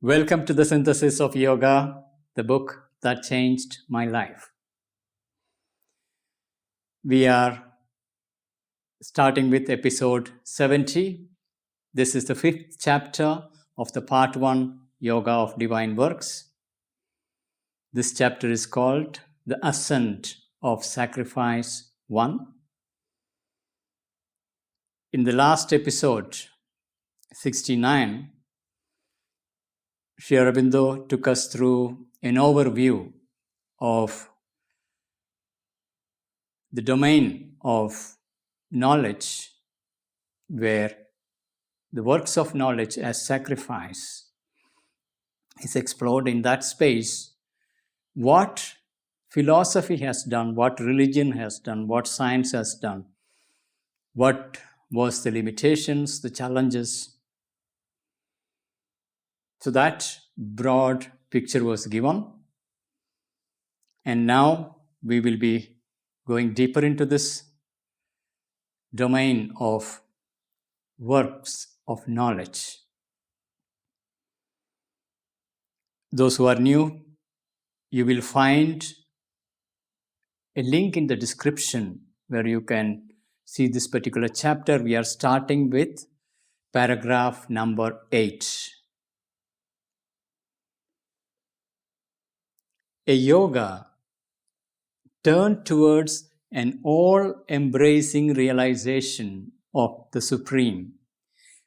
Welcome to the Synthesis of Yoga, the book that changed my life. We are starting with episode 70. This is the fifth chapter of the part 1 Yoga of Divine Works. This chapter is called The Ascent of Sacrifice 1. In the last episode, 69, Aurobindo took us through an overview of the domain of knowledge, where the works of knowledge as sacrifice is explored. In that space. What philosophy has done, what religion has done, what science has done, what was the limitations, the challenges. So that broad picture was given. And now we will be going deeper into this domain of works of knowledge. Those who are new, you will find a link in the description where you can see this particular chapter. We are starting with paragraph number 8. A yoga turned towards an all-embracing realization of the Supreme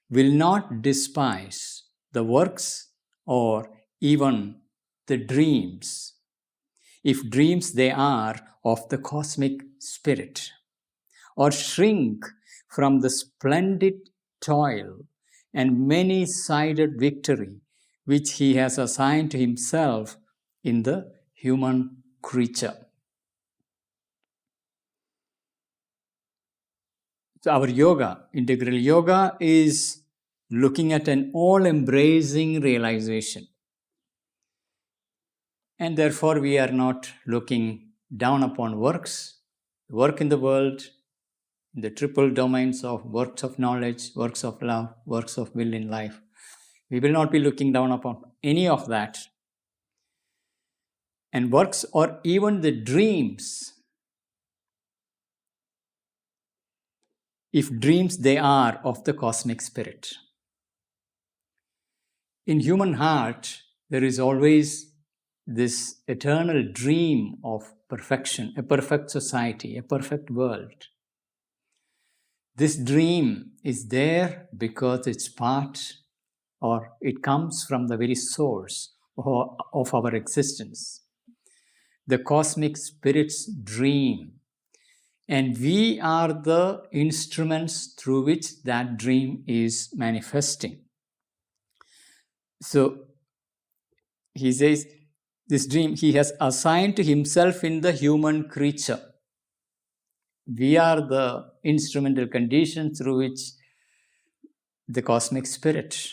will not despise the works or even the dreams, if dreams they are of the cosmic spirit, or shrink from the splendid toil and many-sided victory which he has assigned to himself in the human creature. So our yoga, integral yoga, is looking at an all-embracing realization. And therefore, we are not looking down upon works, work in the world, in the triple domains of works of knowledge, works of love, works of will in life. We will not be looking down upon any of that. And works or even the dreams, if dreams they are of the cosmic spirit. In human heart, there is always this eternal dream of perfection, a perfect society, a perfect world. This dream is there because it's part, or it comes from the very source of our existence, the cosmic spirit's dream. And we are the instruments through which that dream is manifesting. So he says, this dream he has assigned to himself in the human creature. We are the instrumental condition through which the cosmic spirit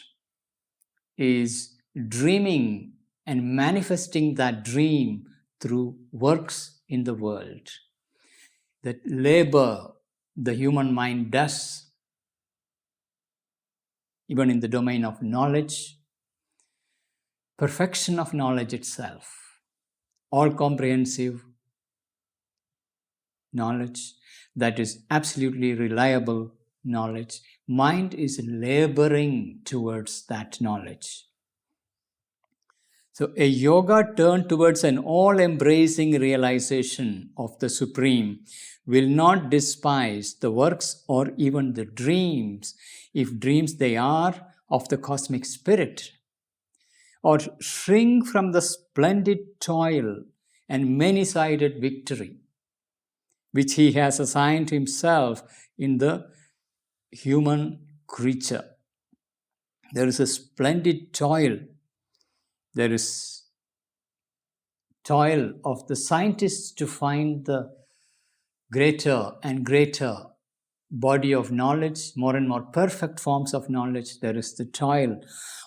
is dreaming and manifesting that dream through works in the world. That labor the human mind does, even in the domain of knowledge, perfection of knowledge itself, all-comprehensive knowledge that is absolutely reliable knowledge. Mind is laboring towards that knowledge. So a yoga turned towards an all-embracing realization of the Supreme will not despise the works or even the dreams, if dreams they are of the cosmic spirit, or shrink from the splendid toil and many-sided victory which he has assigned to himself in the human creature. There is a splendid toil. There is toil of the scientists to find the greater and greater body of knowledge, more and more perfect forms of knowledge. There is the toil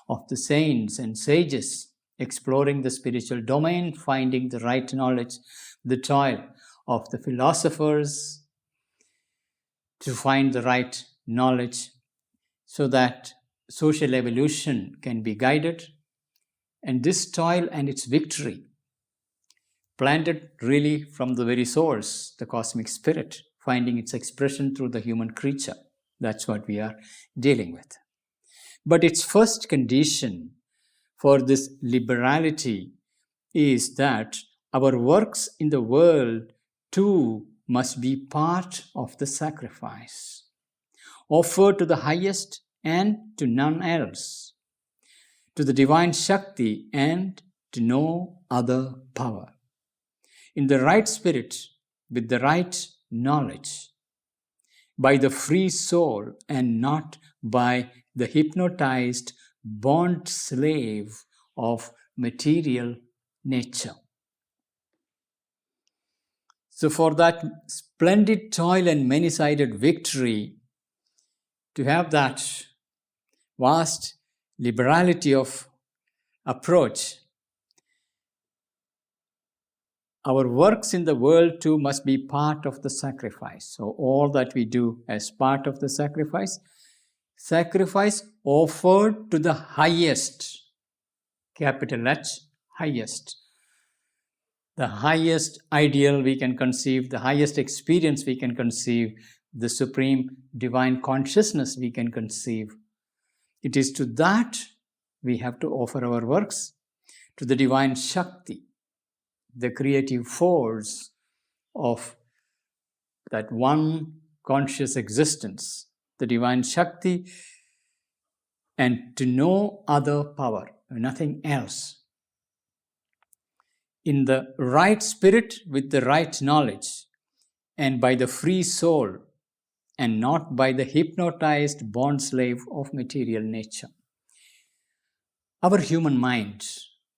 of the saints and sages exploring the spiritual domain, finding the right knowledge, the toil of the philosophers to find the right knowledge so that social evolution can be guided And this toil and its victory, planted really from the very source, the cosmic spirit, finding its expression through the human creature. That's what we are dealing with. But its first condition for this liberality is that our works in the world too must be part of the sacrifice, offered to the highest and to none else, to the divine Shakti and to no other power, in the right spirit, with the right knowledge, by the free soul and not by the hypnotized bond slave of material nature. So, for that splendid toil and many sided victory, to have that vast liberality of approach, our works in the world too must be part of the sacrifice. So, all that we do as part of the sacrifice, sacrifice offered to the highest, capital H, highest. The highest ideal we can conceive, the highest experience we can conceive, the supreme divine consciousness we can conceive. It is to that we have to offer our works, to the divine Shakti, the creative force of that one conscious existence, the divine Shakti, and to no other power, nothing else. In the right spirit with the right knowledge, and by the free soul, and not by the hypnotized bond slave of material nature. Our human mind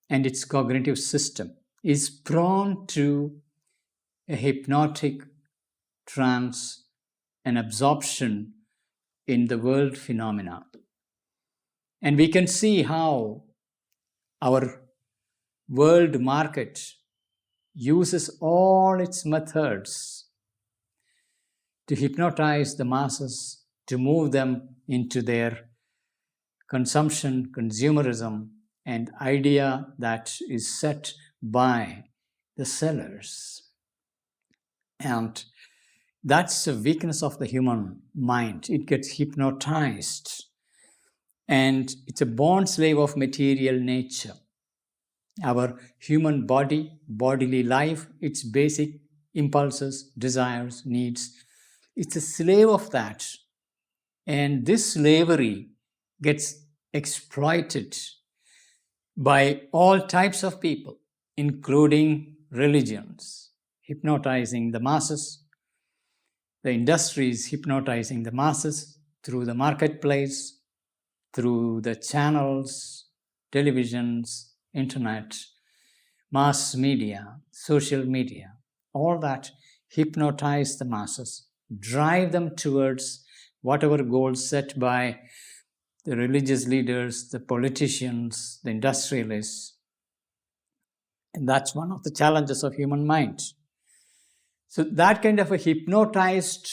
and its cognitive system is prone to a hypnotic trance and absorption in the world phenomena. And we can see how our world market uses all its methods to hypnotize the masses, to move them into their consumption, consumerism, and idea that is set by the sellers. And that's the weakness of the human mind. It gets hypnotized, and it's a bond slave of material nature. Our human body, bodily life, its basic impulses, desires, needs, it's a slave of that. And this slavery gets exploited by all types of people, including religions, hypnotizing the masses. The industry is hypnotizing the masses through the marketplace, through the channels, televisions, internet, mass media, social media. All that hypnotize the masses, drive them towards whatever goals set by the religious leaders, the politicians, the industrialists. And that's one of the challenges of human mind. So that kind of a hypnotized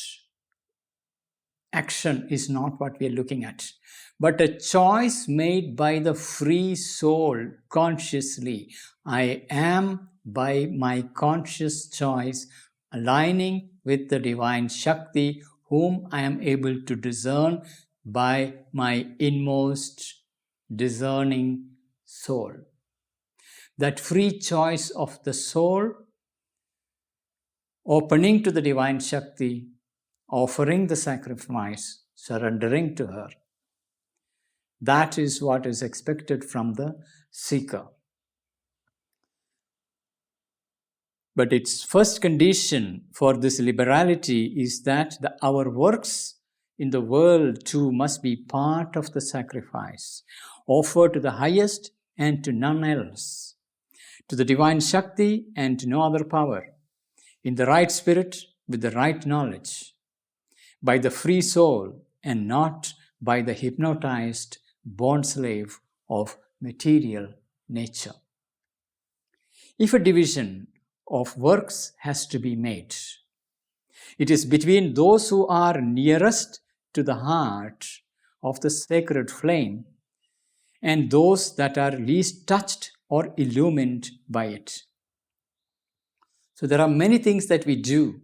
action is not what we are looking at, but a choice made by the free soul consciously. I am, by my conscious choice, aligning with the divine Shakti, whom I am able to discern by my inmost discerning soul. That free choice of the soul, opening to the divine Shakti, offering the sacrifice, surrendering to her. That is what is expected from the seeker. But its first condition for this liberality is that our works in the world too must be part of the sacrifice, offered to the highest and to none else, to the divine Shakti and to no other power, in the right spirit with the right knowledge, by the free soul and not by the hypnotized bond slave of material nature. If a division of works has to be made, it is between those who are nearest to the heart of the sacred flame and those that are least touched or illumined by it. So there are many things that we do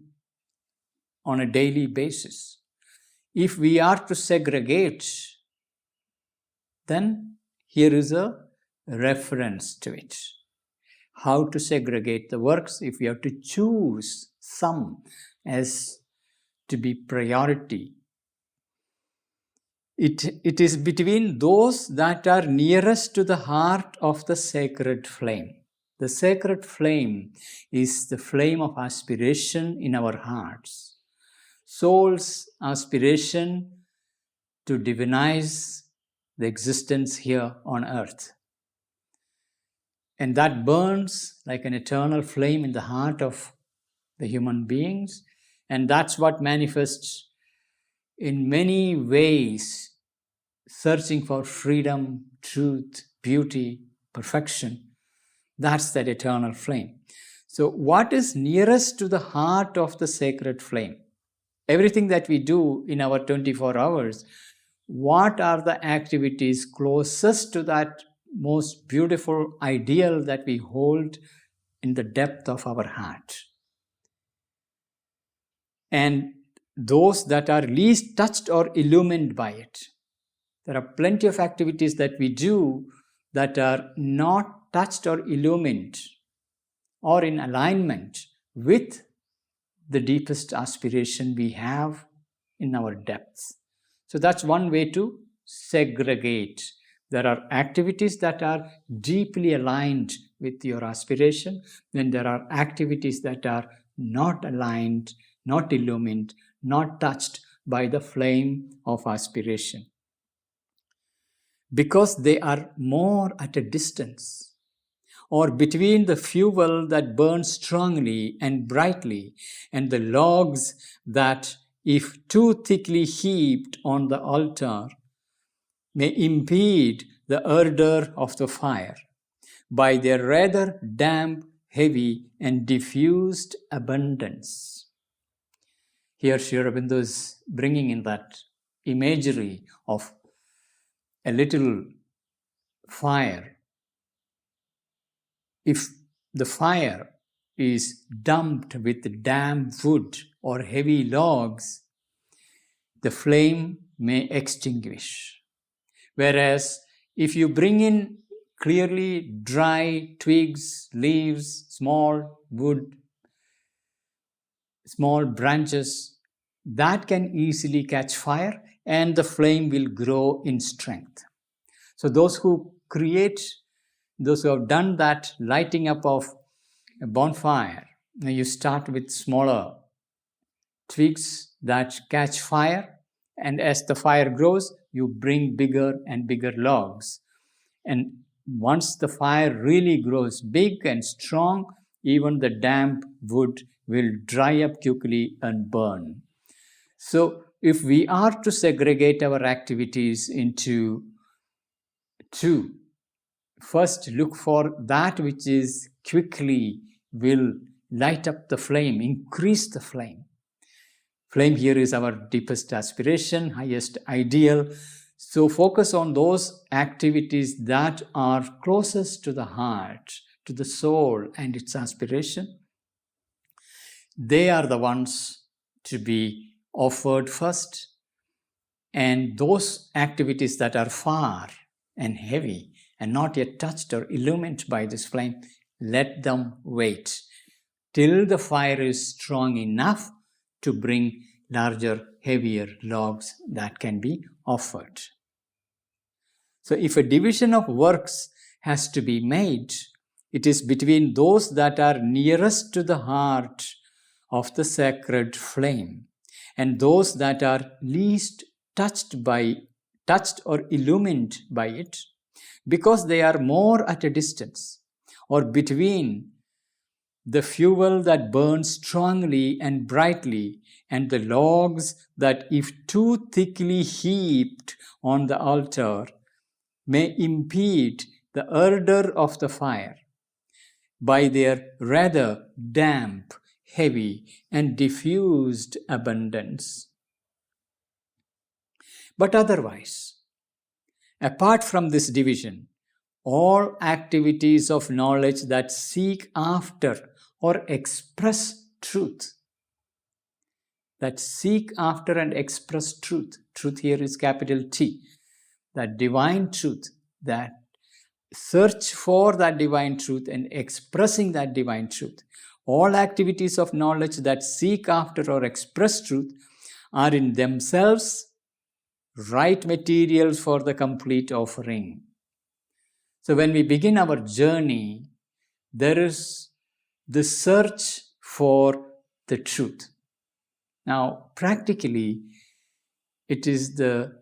on a daily basis. If we are to segregate, then here is a reference to it. How to segregate the works if we have to choose some as to be priority. It is between those that are nearest to the heart of the sacred flame. The sacred flame is the flame of aspiration in our hearts. Soul's aspiration to divinize the existence here on earth. And that burns like an eternal flame in the heart of the human beings. And that's what manifests in many ways, searching for freedom, truth, beauty, perfection. That's that eternal flame. So what is nearest to the heart of the sacred flame? Everything that we do in our 24 hours, what are the activities closest to that most beautiful ideal that we hold in the depth of our heart? And those that are least touched or illumined by it. There are plenty of activities that we do that are not touched or illumined or in alignment with the deepest aspiration we have in our depths. So that's one way to segregate. There are activities that are deeply aligned with your aspiration, then there are activities that are not aligned, not illumined, not touched by the flame of aspiration. Because they are more at a distance, or between the fuel that burns strongly and brightly and the logs that, if too thickly heaped on the altar, may impede the ardor of the fire by their rather damp, heavy, and diffused abundance. Here Sri Aurobindo is bringing in that imagery of a little fire. If the fire is dumped with damp wood or heavy logs, the flame may extinguish. Whereas if you bring in clearly dry twigs, leaves, small wood, small branches, that can easily catch fire and the flame will grow in strength. So those who have done that lighting up of a bonfire, you start with smaller twigs that catch fire, and as the fire grows, you bring bigger and bigger logs. And once the fire really grows big and strong, even the damp wood will dry up quickly and burn. So if we are to segregate our activities into two, first look for that which is quickly will light up the flame, increase the flame. Flame here is our deepest aspiration, highest ideal. So focus on those activities that are closest to the heart, to the soul and its aspiration. They are the ones to be offered first. And those activities that are far and heavy and not yet touched or illumined by this flame, let them wait till the fire is strong enough to bring larger, heavier logs that can be offered. So if a division of works has to be made, it is between those that are nearest to the heart of the sacred flame and those that are least touched or illumined by it, because they are more at a distance, or between the fuel that burns strongly and brightly and the logs that, if too thickly heaped on the altar, may impede the ardor of the fire by their rather damp, heavy, and diffused abundance. But otherwise, Apart from this division, all activities of knowledge that seek after or express truth, that seek after and express truth. Truth here is capital T, that divine truth, that search for that divine truth and expressing that divine truth. All activities of knowledge that seek after or express truth are in themselves right materials for the complete offering. So when we begin our journey, there is the search for the truth. Now, practically, it is the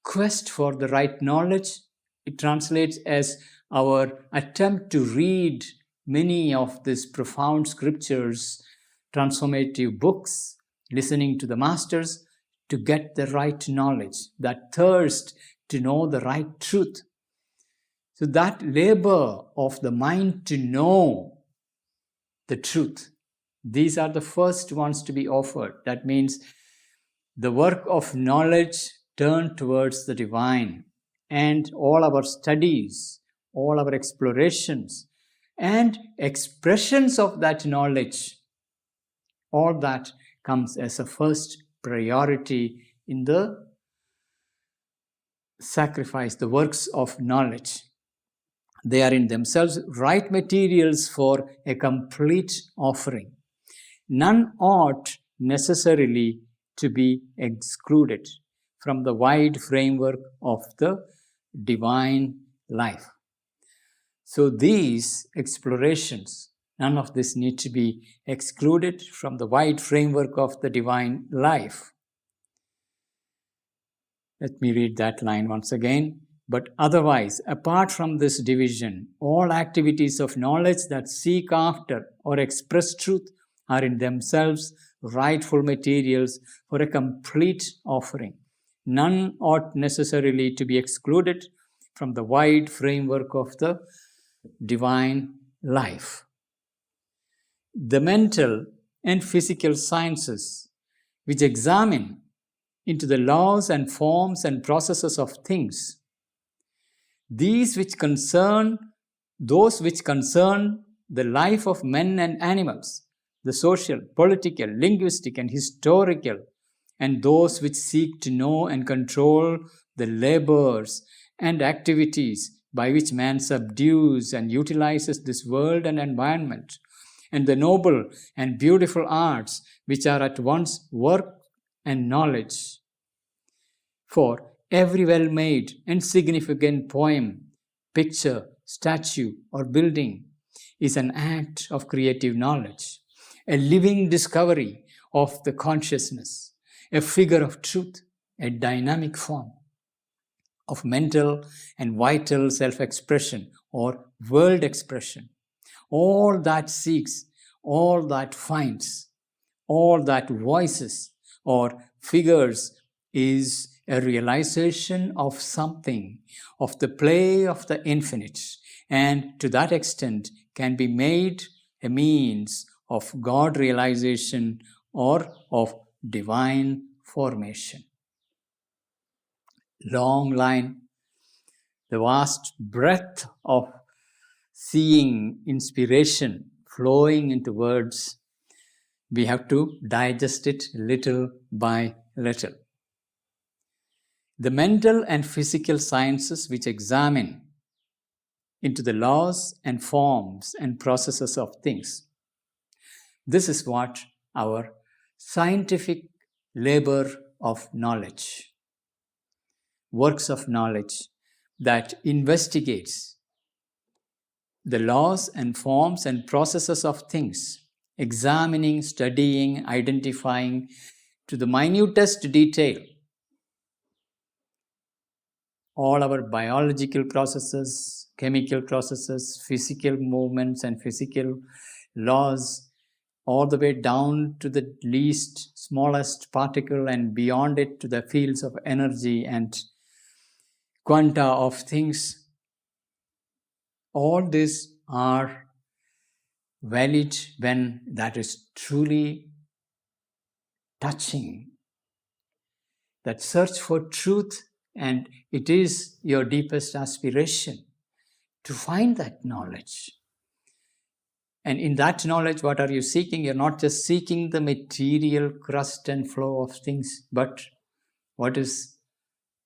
quest for the right knowledge. It translates as our attempt to read many of these profound scriptures, transformative books, listening to the masters to get the right knowledge, that thirst to know the right truth. So that labor of the mind to know the truth, these are the first ones to be offered. That means the work of knowledge turned towards the divine, and all our studies, all our explorations, and expressions of that knowledge, all that comes as a first priority in the sacrifice, the works of knowledge. They are in themselves right materials for a complete offering. None ought necessarily to be excluded from the wide framework of the divine life. So these explorations, none of this need to be excluded from the wide framework of the divine life. Let me read that line once again. But otherwise, apart from this division, all activities of knowledge that seek after or express truth are in themselves rightful materials for a complete offering. None ought necessarily to be excluded from the wide framework of the divine life. The mental and physical sciences, which examine into the laws and forms and processes of things, those which concern the life of men and animals, the social, political, linguistic, and historical, and those which seek to know and control the labors and activities by which man subdues and utilizes this world and environment, and the noble and beautiful arts which are at once work and knowledge. For every well-made and significant poem, picture, statue, or building is an act of creative knowledge, a living discovery of the consciousness, a figure of truth, a dynamic form of mental and vital self-expression or world expression. All that seeks, all that finds, all that voices or figures is a realization of something, of the play of the infinite, and to that extent can be made a means of God realization or of divine formation. Long line, the vast breadth of seeing inspiration flowing into words, we have to digest it little by little. The mental and physical sciences which examine into the laws and forms and processes of things. This is what our scientific labor of knowledge, works of knowledge that investigates the laws and forms and processes of things, examining, studying, identifying to the minutest detail all our biological processes, chemical processes, physical movements and physical laws, all the way down to the least, smallest particle and beyond it to the fields of energy and quanta of things. All these are valid when that is truly touching. That search for truth And it is your deepest aspiration to find that knowledge. And in that knowledge, what are you seeking? You're not just seeking the material crust and flow of things, but what is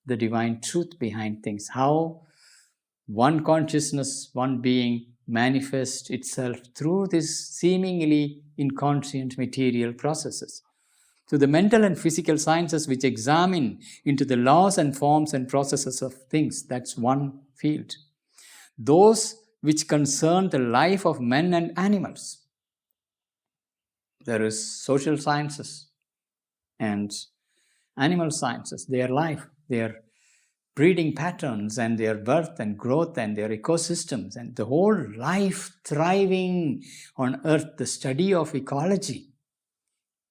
the divine truth behind things? How one consciousness, one being manifests itself through these seemingly inconscient material processes. So the mental and physical sciences which examine into the laws and forms and processes of things, that's one field. Those which concern the life of men and animals. There is social sciences and animal sciences, their life, their breeding patterns and their birth and growth and their ecosystems and the whole life thriving on earth, the study of ecology.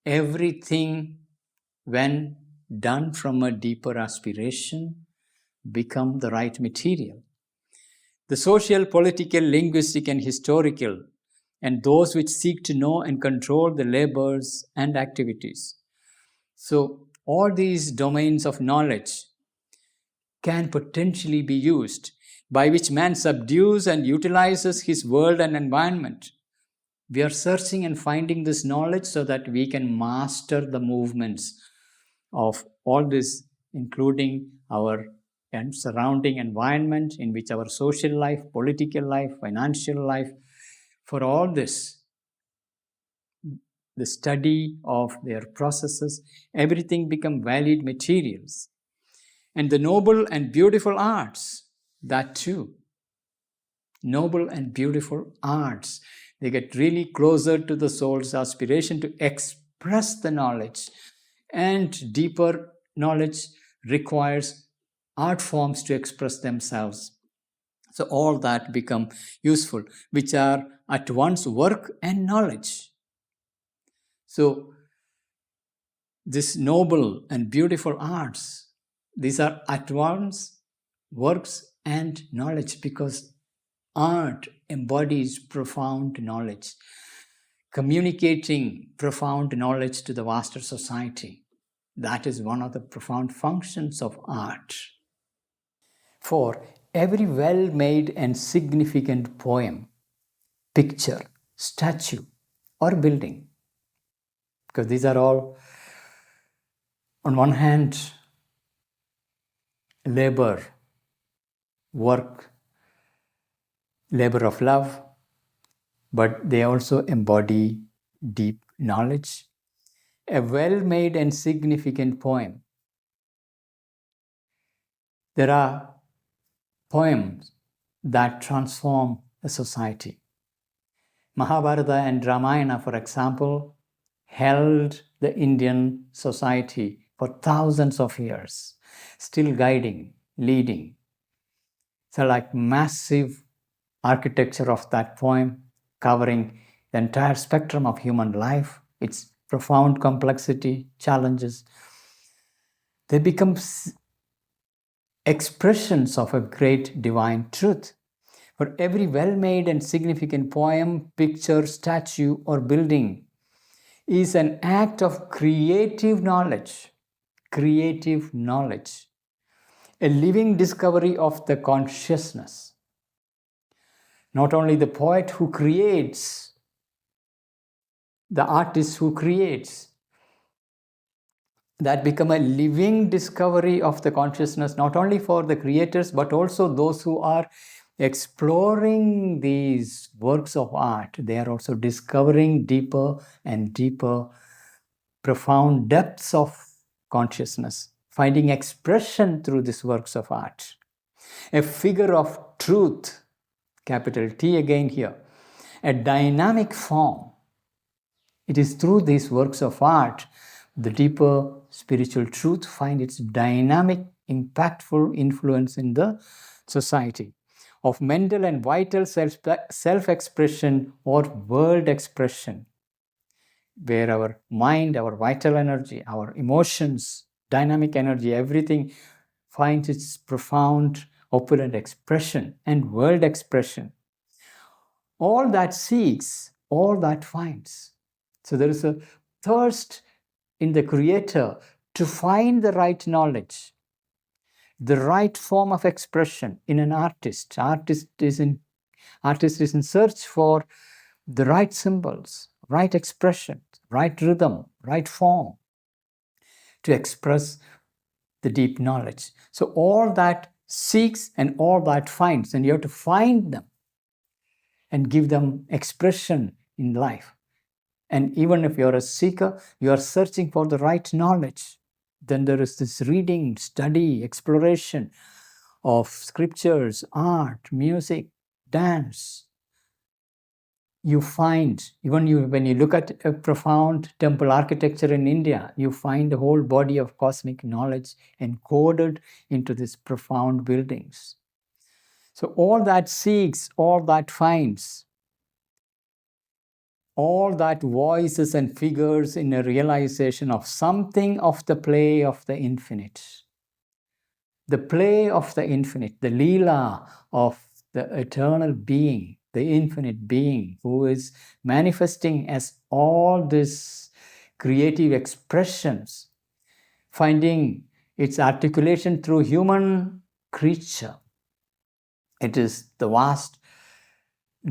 Everything, when done from a deeper aspiration, become the right material. The social, political, linguistic, and historical, and those which seek to know and control the labors and activities. So all these domains of knowledge can potentially be used, by which man subdues and utilizes his world and environment. We are searching and finding this knowledge so that we can master the movements of all this, including our surrounding environment in which our social life, political life, financial life, for all this, the study of their processes, everything become valid materials. And the noble and beautiful arts, that too. Noble and beautiful arts. They get really closer to the soul's aspiration to express the knowledge. And deeper knowledge requires art forms to express themselves. So all that become useful, which are at once work and knowledge. So this noble and beautiful arts, these are at once works and knowledge, because art embodies profound knowledge, communicating profound knowledge to the vaster society. That is one of the profound functions of art. For every well-made and significant poem, picture, statue, or building, because these are all, on one hand, labor, work, labor of love, but they also embody deep knowledge. A well-made and significant poem. There are poems that transform a society. Mahabharata and Ramayana, for example, held the Indian society for thousands of years, still guiding, leading. So like massive architecture of that poem, covering the entire spectrum of human life, its profound complexity, challenges. They become expressions of a great divine truth. For every well-made and significant poem, picture, statue, or building is an act of creative knowledge, a living discovery of the consciousness. Not only the poet who creates, the artist who creates, that become a living discovery of the consciousness, not only for the creators, but also those who are exploring these works of art. They are also discovering deeper and deeper, profound depths of consciousness, finding expression through these works of art. A figure of truth, capital T again here, a dynamic form. It is through these works of art the deeper spiritual truth finds its dynamic, impactful influence in the society. Of mental and vital self-expression or world expression, where our mind, our vital energy, our emotions, dynamic energy, everything finds its profound, opulent expression and world expression. All that seeks, all that finds. So there is a thirst in the creator to find the right knowledge, the right form of expression in an artist. Artist is in search for the right symbols, right expression, right rhythm, right form to express the deep knowledge. So all that seeks and all that finds, and you have to find them and give them expression in life. And even if you're a seeker, you are searching for the right knowledge. Then there is this reading, study, exploration of scriptures, art, music, dance. You find, even when you look at a profound temple architecture in India, you find a whole body of cosmic knowledge encoded into these profound buildings. So all that seeks, all that finds, all that voices and figures in a realization of something of the play of the infinite. The play of the infinite, the Leela of the eternal being, the infinite being who is manifesting as all these creative expressions, finding its articulation through human creature. It is the vast,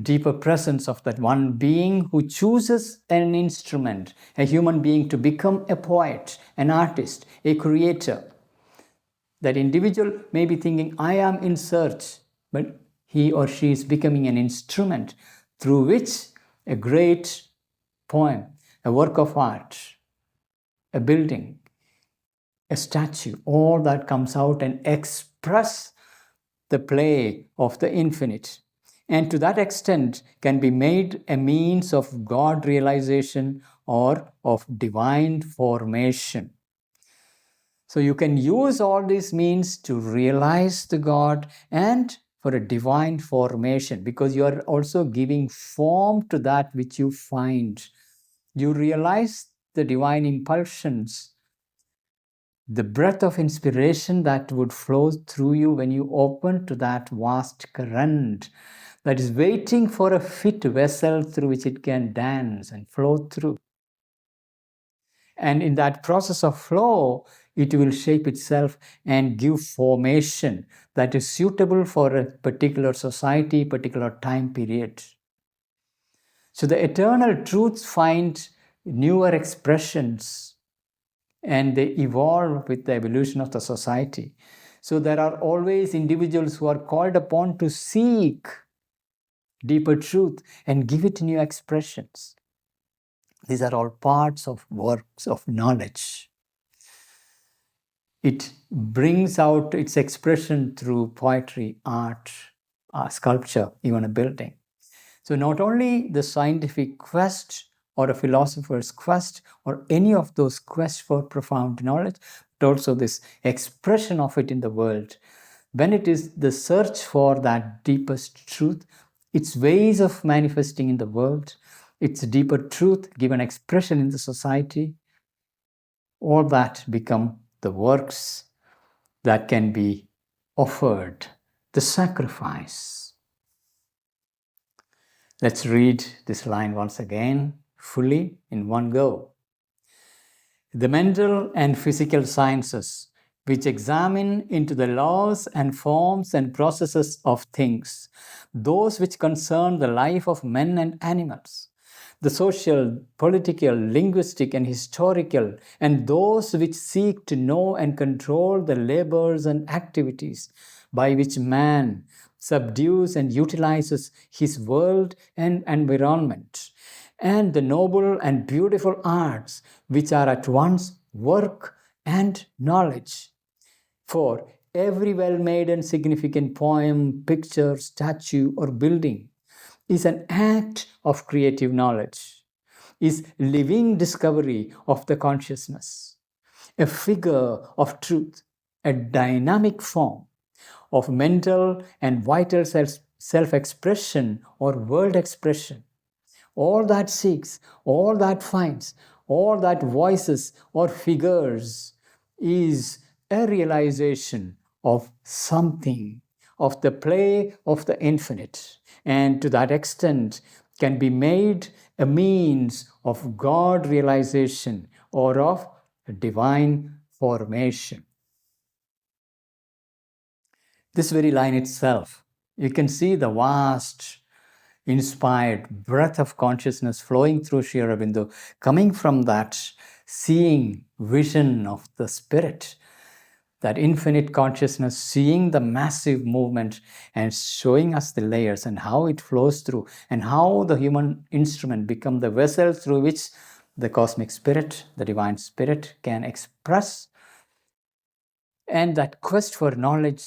deeper presence of that one being who chooses an instrument, a human being, to become a poet, an artist, a creator. That individual may be thinking, I am in search, but he or she is becoming an instrument through which a great poem, a work of art, a building, a statue, all that comes out and express the play of the infinite. And to that extent can be made a means of God realization or of divine formation. So you can use all these means to realize the God and for a divine formation, because you are also giving form to that which you find. You realize the divine impulsions, the breath of inspiration that would flow through you when you open to that vast current that is waiting for a fit vessel through which it can dance and flow through. And in that process of flow, it will shape itself and give formation that is suitable for a particular society, particular time period. So the eternal truths find newer expressions and they evolve with the evolution of the society. So there are always individuals who are called upon to seek deeper truth and give it new expressions. These are all parts of works of knowledge. It brings out its expression through poetry, art, sculpture, even a building. So not only the scientific quest or a philosopher's quest or any of those quests for profound knowledge, but also this expression of it in the world. When it is the search for that deepest truth, its ways of manifesting in the world, its deeper truth given expression in the society, all that become the works that can be offered, the sacrifice. Let's read this line once again, fully in one go. The mental and physical sciences, which examine into the laws and forms and processes of things, those which concern the life of men and animals, the social, political, linguistic, and historical, and those which seek to know and control the labors and activities by which man subdues and utilizes his world and environment, and the noble and beautiful arts which are at once work and knowledge. For every well-made and significant poem, picture, statue, or building is an act of creative knowledge, is living discovery of the consciousness, a figure of truth, a dynamic form of mental and vital self-expression or world expression. All that seeks, all that finds, all that voices or figures is a realization of something, of the play of the infinite, and to that extent can be made a means of God realization or of divine formation. This very line itself, you can see the vast, inspired breath of consciousness flowing through Sri Aurobindo, coming from that seeing vision of the spirit, that infinite consciousness, seeing the massive movement and showing us the layers and how it flows through, and how the human instrument become the vessel through which the cosmic spirit, the divine spirit, can express. And that quest for knowledge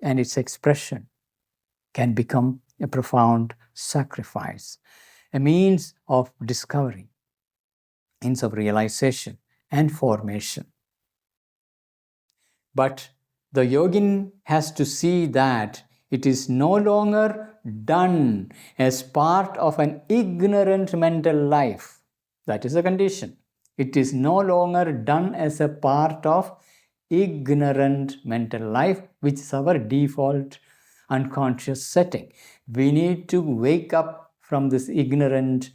and its expression can become a profound sacrifice, a means of discovery, means of realization and formation. But the yogin has to see that it is no longer done as part of an ignorant mental life. That is a condition. It is no longer done as a part of ignorant mental life, which is our default unconscious setting. We need to wake up from this ignorant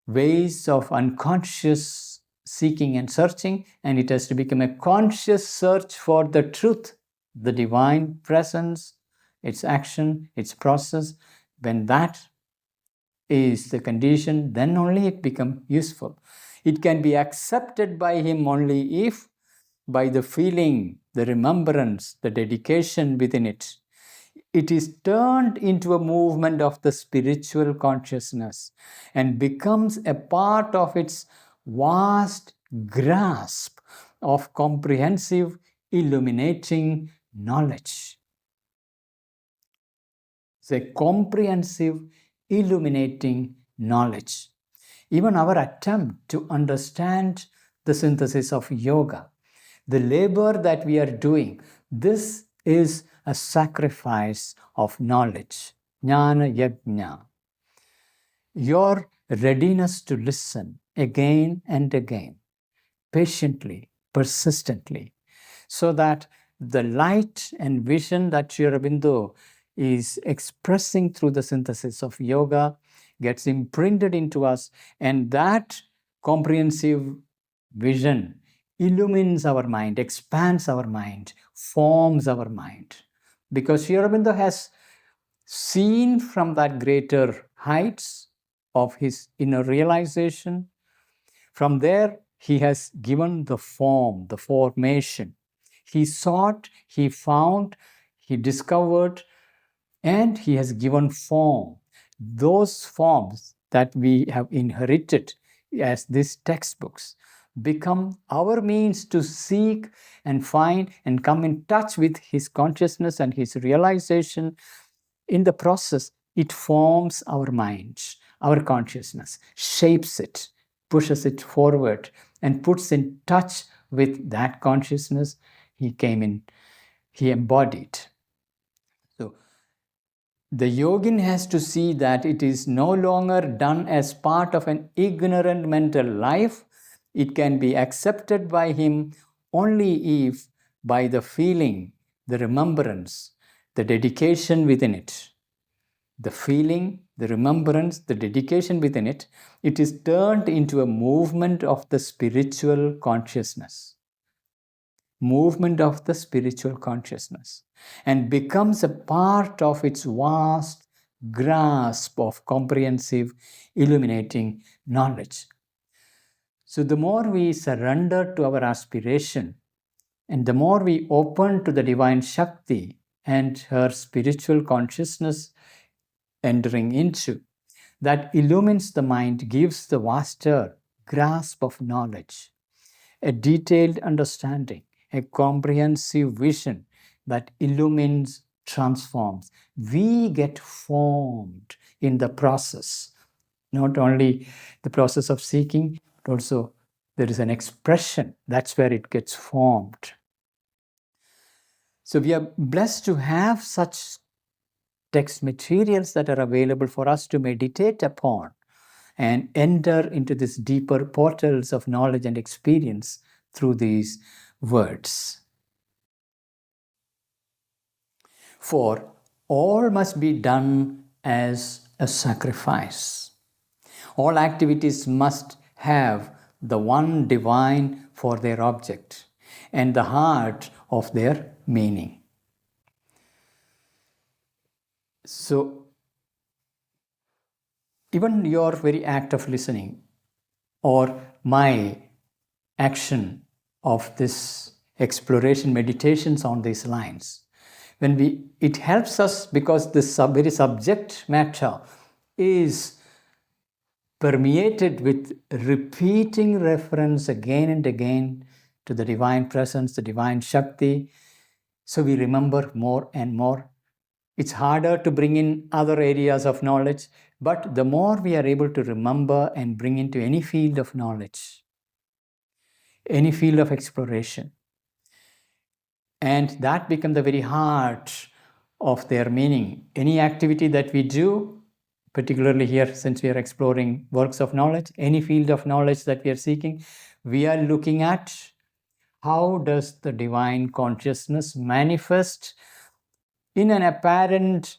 ways of unconscious seeking and searching, and it has to become a conscious search for the truth, the divine presence, its action, its process. When that is the condition, then only it becomes useful. It can be accepted by him only if, by the feeling, the remembrance, the dedication within it, it is turned into a movement of the spiritual consciousness and becomes a part of its vast grasp of comprehensive, illuminating knowledge. It's a comprehensive, illuminating knowledge. Even our attempt to understand the synthesis of yoga, the labor that we are doing, this is a sacrifice of knowledge. Jnana yajna. Your readiness to listen again and again, patiently, persistently, so that the light and vision that Sri Aurobindo is expressing through the synthesis of yoga gets imprinted into us, and that comprehensive vision illumines our mind, expands our mind, forms our mind. Because Sri Aurobindo has seen from that greater heights of his inner realization. From there, he has given the form, the formation. He sought, he found, he discovered, and he has given form. Those forms that we have inherited as these textbooks become our means to seek and find and come in touch with his consciousness and his realization. In the process, it forms our minds, our consciousness, shapes it, pushes it forward, and puts in touch with that consciousness he came in, he embodied. So the yogin has to see that it is no longer done as part of an ignorant mental life. It can be accepted by him only if, by the feeling, the remembrance, the dedication within it, the feeling, the remembrance, the dedication within it, it is turned into a movement of the spiritual consciousness. Movement of the spiritual consciousness, and becomes a part of its vast grasp of comprehensive, illuminating knowledge. So the more we surrender to our aspiration, and the more we open to the divine Shakti and her spiritual consciousness entering into, that illumines the mind, gives the vaster grasp of knowledge, a detailed understanding, a comprehensive vision that illumines, transforms. We get formed in the process, not only the process of seeking, but also there is an expression. That's where it gets formed. So we are blessed to have such text materials that are available for us to meditate upon and enter into these deeper portals of knowledge and experience through these words. For all must be done as a sacrifice. All activities must have the one divine for their object and the heart of their meaning. So even your very act of listening or my action of this exploration meditations on these lines, when it helps us because this very subject matter is permeated with repeating reference again and again to the divine presence, the divine Shakti. So we remember more and more. It's harder to bring in other areas of knowledge, but the more we are able to remember and bring into any field of knowledge, any field of exploration, and that becomes the very heart of their meaning. Any activity that we do, particularly here since we are exploring works of knowledge, any field of knowledge that we are seeking, we are looking at how does the divine consciousness manifest in an apparent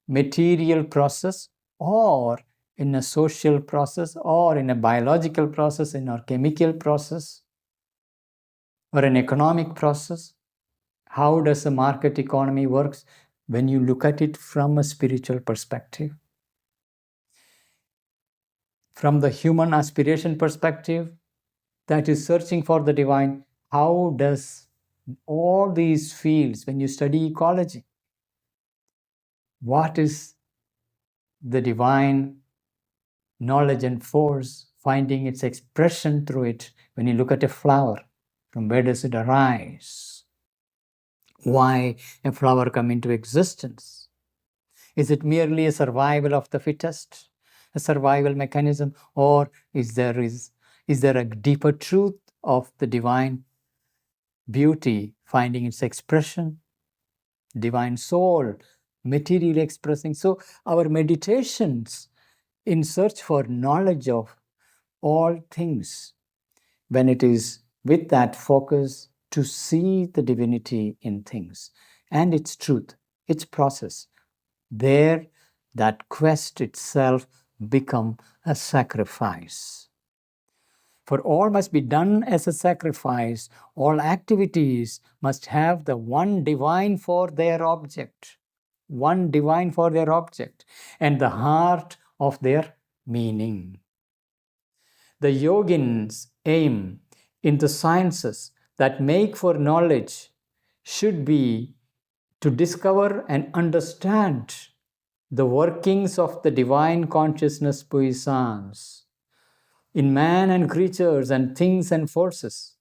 material process or in a social process or in a biological process, in a chemical process or an economic process. How does the market economy works when you look at it from a spiritual perspective? From the human aspiration perspective, that is searching for the divine, how does all these fields, when you study ecology, what is the divine knowledge and force finding its expression through it? When you look at a flower, from where does it arise? Why a flower come into existence? Is it merely a survival of the fittest, a survival mechanism, or is there a deeper truth of the divine beauty finding its expression, divine soul materially expressing? So our meditations in search for knowledge of all things, when it is with that focus to see the divinity in things and its truth, its process, there that quest itself become a sacrifice. For all must be done as a sacrifice. All activities must have the one divine for their object, one divine for their object, and the heart of their meaning. The yogins' aim in the sciences that make for knowledge should be to discover and understand the workings of the divine consciousness puissance in man and creatures and things and forces,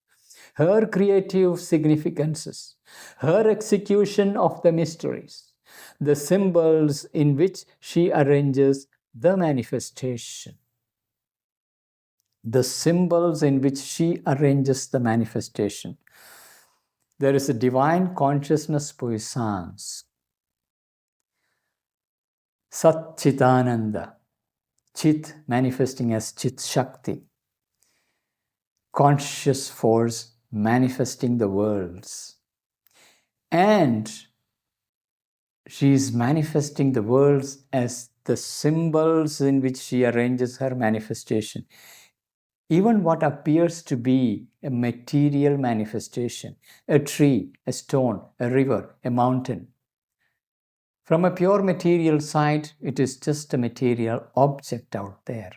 her creative significances, her execution of the mysteries, the symbols in which she arranges the manifestation. The symbols in which she arranges the manifestation. There is a divine consciousness puissance, Sat Chitananda, Chit manifesting as Chit Shakti, conscious force manifesting the worlds. And she is manifesting the worlds as the symbols in which she arranges her manifestation. Even what appears to be a material manifestation, a tree, a stone, a river, a mountain. From a pure material side, it is just a material object out there.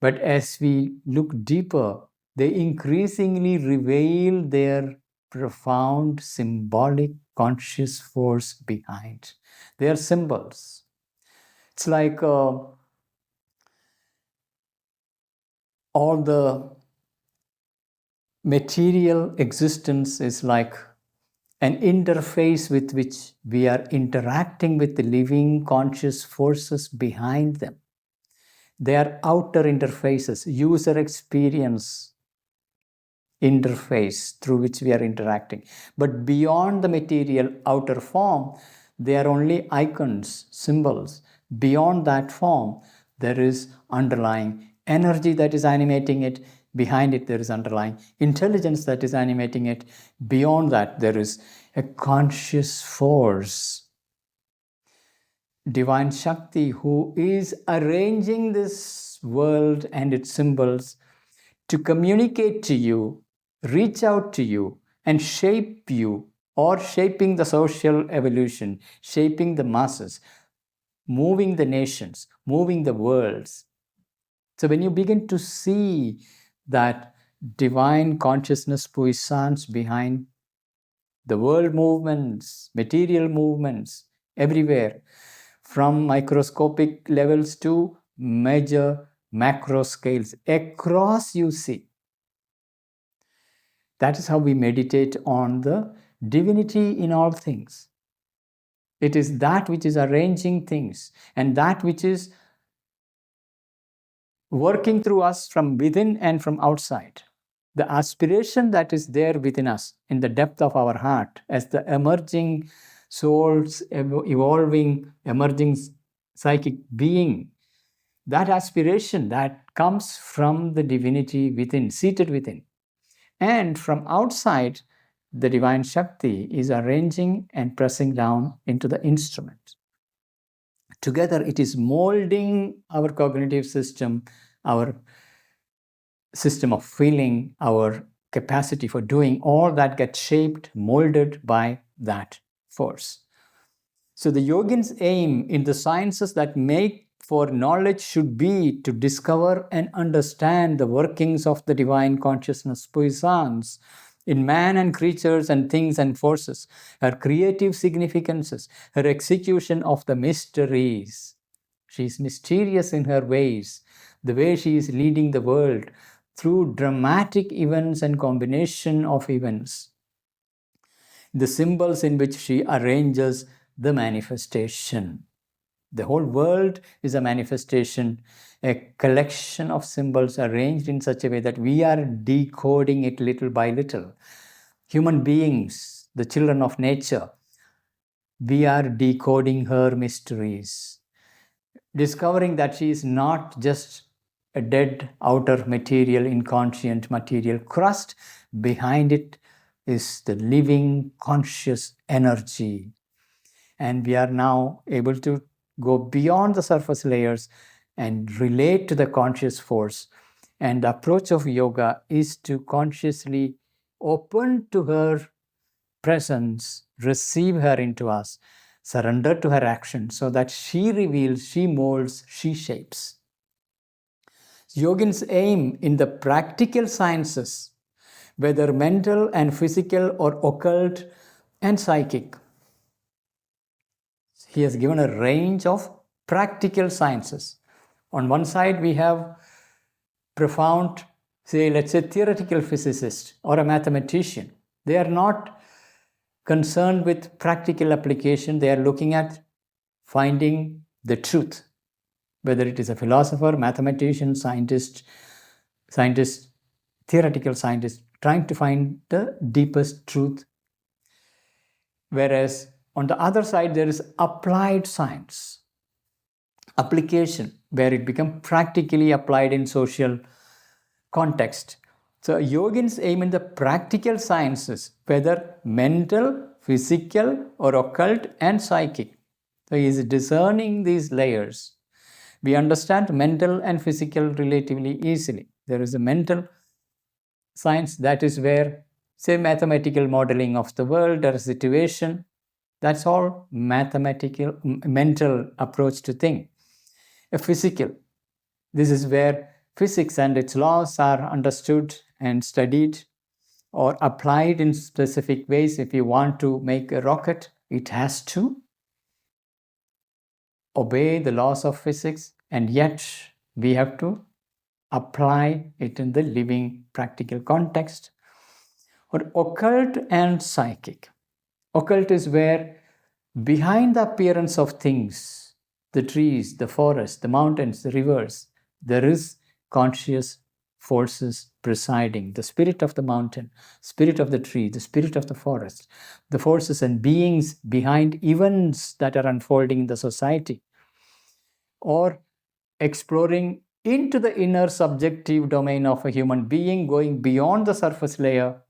But as we look deeper, they increasingly reveal their profound symbolic conscious force behind. They are symbols. It's like all the material existence is like an interface with which we are interacting with the living conscious forces behind them. They are outer interfaces, user experience interface through which we are interacting. But beyond the material outer form, they are only icons, symbols. Beyond that form, there is underlying energy that is animating it. Behind it, there is underlying intelligence that is animating it. Beyond that, there is a conscious force, divine Shakti, who is arranging this world and its symbols to communicate to you, reach out to you, and shape you, or shaping the social evolution, shaping the masses. moving the nations, moving the worlds. So when you begin to see that divine consciousness puissance behind the world movements, material movements, everywhere, from microscopic levels to major macro scales, across you see. That is how we meditate on the divinity in all things. It is that which is arranging things and that which is working through us from within and from outside. The aspiration that is there within us in the depth of our heart as the emerging souls, evolving, emerging psychic being, that aspiration that comes from the divinity within, seated within. And from outside, the divine Shakti is arranging and pressing down into the instrument. Together, it is molding our cognitive system, our system of feeling, our capacity for doing, all that gets shaped, molded by that force. So the yogin's aim in the sciences that make for knowledge should be to discover and understand the workings of the divine consciousness puissance in man and creatures and things and forces, her creative significances, her execution of the mysteries. She is mysterious in her ways, the way she is leading the world through dramatic events and combination of events, the symbols in which she arranges the manifestation. The whole world is a manifestation, a collection of symbols arranged in such a way that we are decoding it little by little. Human beings, the children of nature, we are decoding her mysteries, discovering that she is not just a dead outer material, inconscient material crust. Behind it is the living conscious energy. And we are now able to go beyond the surface layers and relate to the conscious force. And the approach of yoga is to consciously open to her presence, receive her into us, surrender to her action so that she reveals, she molds, she shapes. Yogin's aim in the practical sciences, whether mental and physical or occult and psychic, he has given a range of practical sciences. On one side, we have profound, say, let's say, theoretical physicist or a mathematician. They are not concerned with practical application. They are looking at finding the truth, whether it is a philosopher, mathematician, scientist, theoretical scientist, trying to find the deepest truth. Whereas on the other side, there is applied science, application, where it becomes practically applied in social context. So Yogin's aim in the practical sciences, whether mental, physical, or occult and psychic. So he is discerning these layers. We understand mental and physical relatively easily. There is a mental science, that is where, say, mathematical modeling of the world or a situation, that's all mathematical, mental approach to thing. A physical, this is where physics and its laws are understood and studied or applied in specific ways. If you want to make a rocket, it has to obey the laws of physics, and yet we have to apply it in the living practical context. Or occult and psychic. Occult is where behind the appearance of things, the trees, the forests, the mountains, the rivers, there is conscious forces presiding. The spirit of the mountain, spirit of the tree, the spirit of the forest, the forces and beings behind events that are unfolding in the society. Or exploring into the inner subjective domain of a human being, going beyond the surface layer,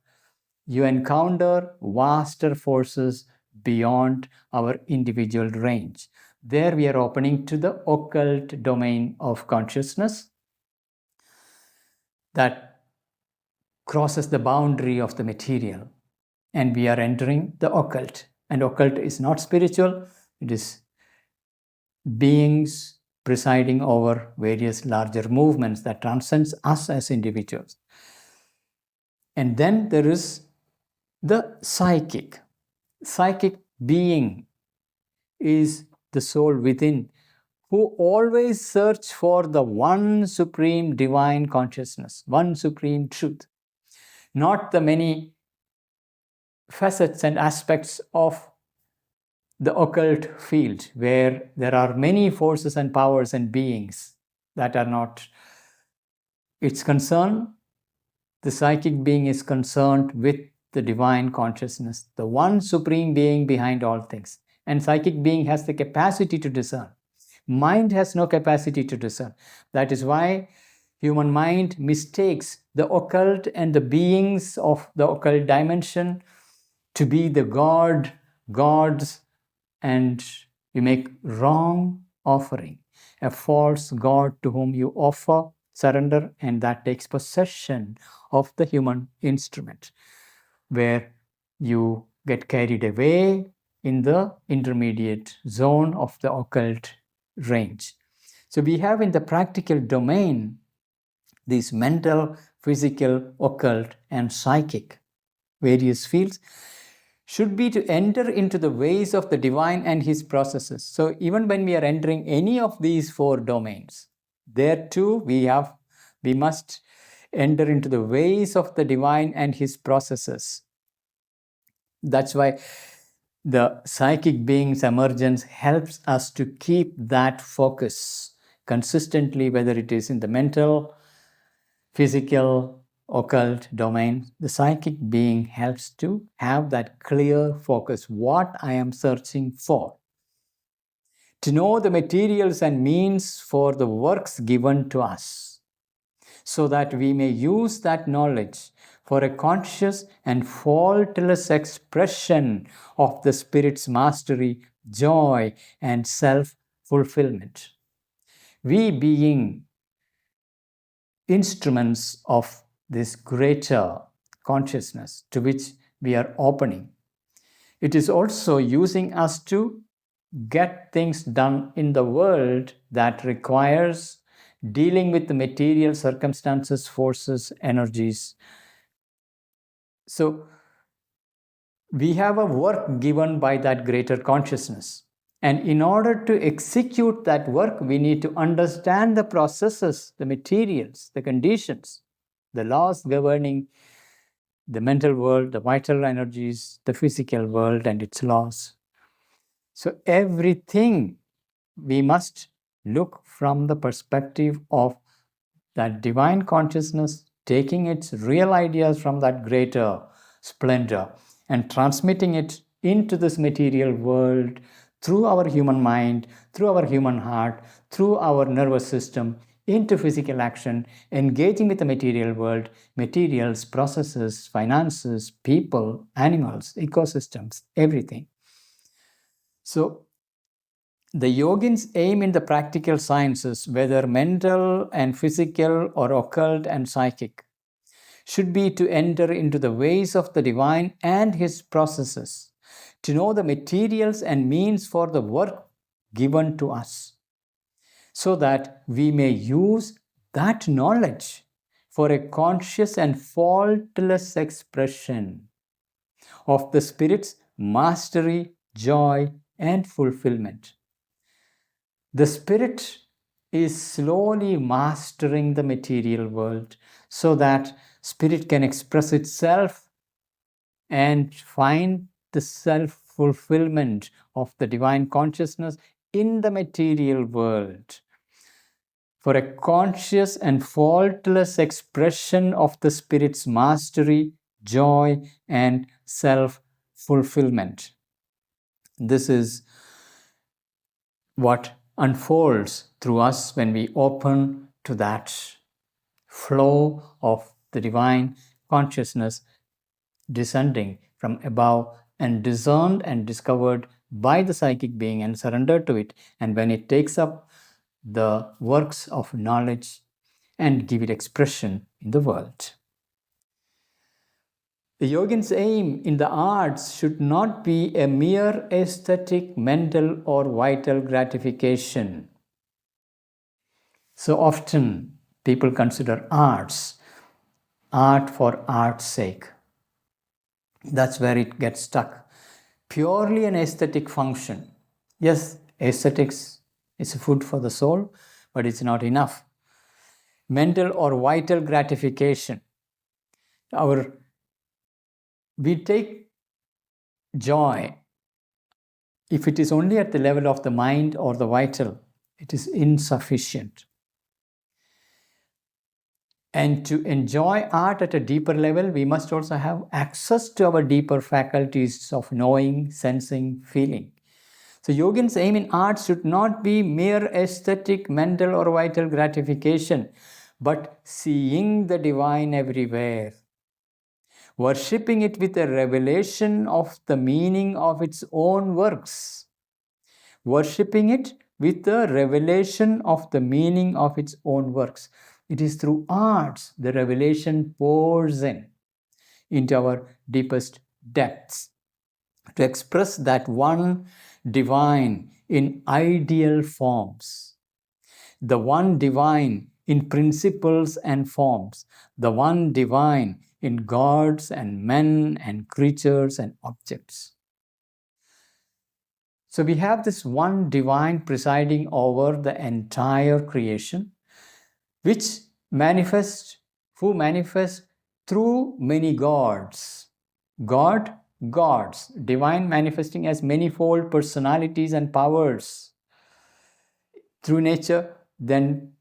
you encounter vaster forces beyond our individual range. There we are opening to the occult domain of consciousness that crosses the boundary of the material, and we are entering the occult. And occult is not spiritual, it is beings presiding over various larger movements that transcends us as individuals. And then there is the psychic being is the soul within, who always search for the one supreme divine consciousness, one supreme truth, not the many facets and aspects of the occult field where there are many forces and powers and beings that are not its concern. The psychic being is concerned with the divine consciousness, the one supreme being behind all things. And psychic being has the capacity to discern. Mind has no capacity to discern. That is why human mind mistakes the occult and the beings of the occult dimension to be the gods, and you make wrong offering, a false god to whom you offer surrender, and that takes possession of the human instrument, where you get carried away in the intermediate zone of the occult range. So we have in the practical domain these mental, physical, occult, and psychic various fields should be to enter into the ways of the divine and his processes. So even when we are entering any of these four domains, there too we must enter into the ways of the divine and his processes. That's why the psychic being's emergence helps us to keep that focus consistently, whether it is in the mental, physical, occult domain. The psychic being helps to have that clear focus, what I am searching for. To know the materials and means for the works given to us, so that we may use that knowledge for a conscious and faultless expression of the Spirit's mastery, joy, and self-fulfillment. We being instruments of this greater consciousness to which we are opening, it is also using us to get things done in the world that requires dealing with the material circumstances, forces, energies. So we have a work given by that greater consciousness. And in order to execute that work, we need to understand the processes, the materials, the conditions, the laws governing the mental world, the vital energies, the physical world and its laws. So everything we must look from the perspective of that divine consciousness, taking its real ideas from that greater splendor and transmitting it into this material world through our human mind, through our human heart, through our nervous system, into physical action, engaging with the material world, materials, processes, finances, people, animals, ecosystems, everything. So the yogins aim in the practical sciences, whether mental and physical or occult and psychic, should be to enter into the ways of the divine and his processes, to know the materials and means for the work given to us, so that we may use that knowledge for a conscious and faultless expression of the Spirit's mastery, joy, and fulfillment. The Spirit is slowly mastering the material world so that Spirit can express itself and find the self-fulfillment of the divine consciousness in the material world. For a conscious and faultless expression of the Spirit's mastery, joy, and self-fulfillment. This is what unfolds through us when we open to that flow of the divine consciousness descending from above and discerned and discovered by the psychic being and surrendered to it. And when it takes up the works of knowledge and give it expression in the world. The yogin's aim in the arts should not be a mere aesthetic, mental, or vital gratification. So often people consider art for art's sake. That's where it gets stuck. Purely an aesthetic function. Yes, aesthetics is food for the soul, but it's not enough. Mental or vital gratification. We take joy. If it is only at the level of the mind or the vital, it is insufficient. And to enjoy art at a deeper level, we must also have access to our deeper faculties of knowing, sensing, feeling. So Yogin's aim in art should not be mere aesthetic, mental, or vital gratification, but seeing the divine everywhere, worshipping it with a revelation of the meaning of its own works. Worshipping it with the revelation of the meaning of its own works. It is through arts the revelation pours into our deepest depths to express that one divine in ideal forms, the one divine in principles and forms, the one divine in gods and men and creatures and objects. So we have this one divine presiding over the entire creation, who manifests through many gods. Gods, divine manifesting as manifold personalities and powers through nature, then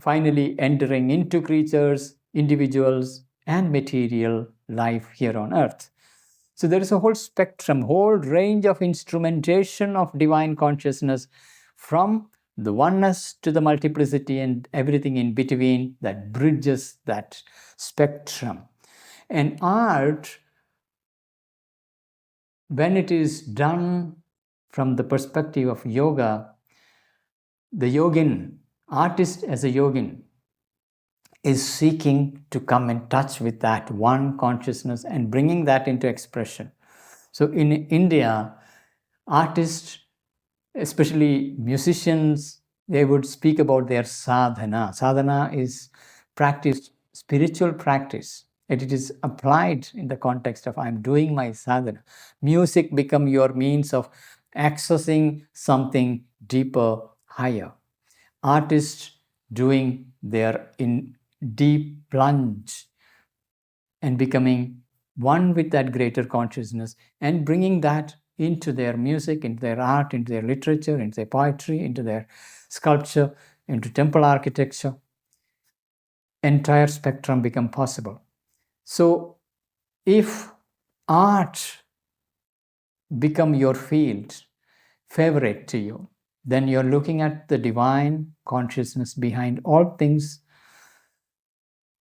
finally entering into creatures, individuals, and material life here on earth. So there is a whole spectrum, whole range of instrumentation of divine consciousness, from the oneness to the multiplicity and everything in between that bridges that spectrum. And art, when it is done from the perspective of yoga, the yogin, artist as a yogin, is seeking to come in touch with that one consciousness and bringing that into expression. So in India, artists, especially musicians, they would speak about their sadhana. Sadhana is practice, spiritual practice, and it is applied in the context of I'm doing my sadhana. Music become your means of accessing something deeper, higher. Artists doing their in deep plunge and becoming one with that greater consciousness and bringing that into their music, into their art, into their literature, into their poetry, into their sculpture, into temple architecture. Entire spectrum become possible. So if art become your field, favorite to you, then you're looking at the divine consciousness behind all things,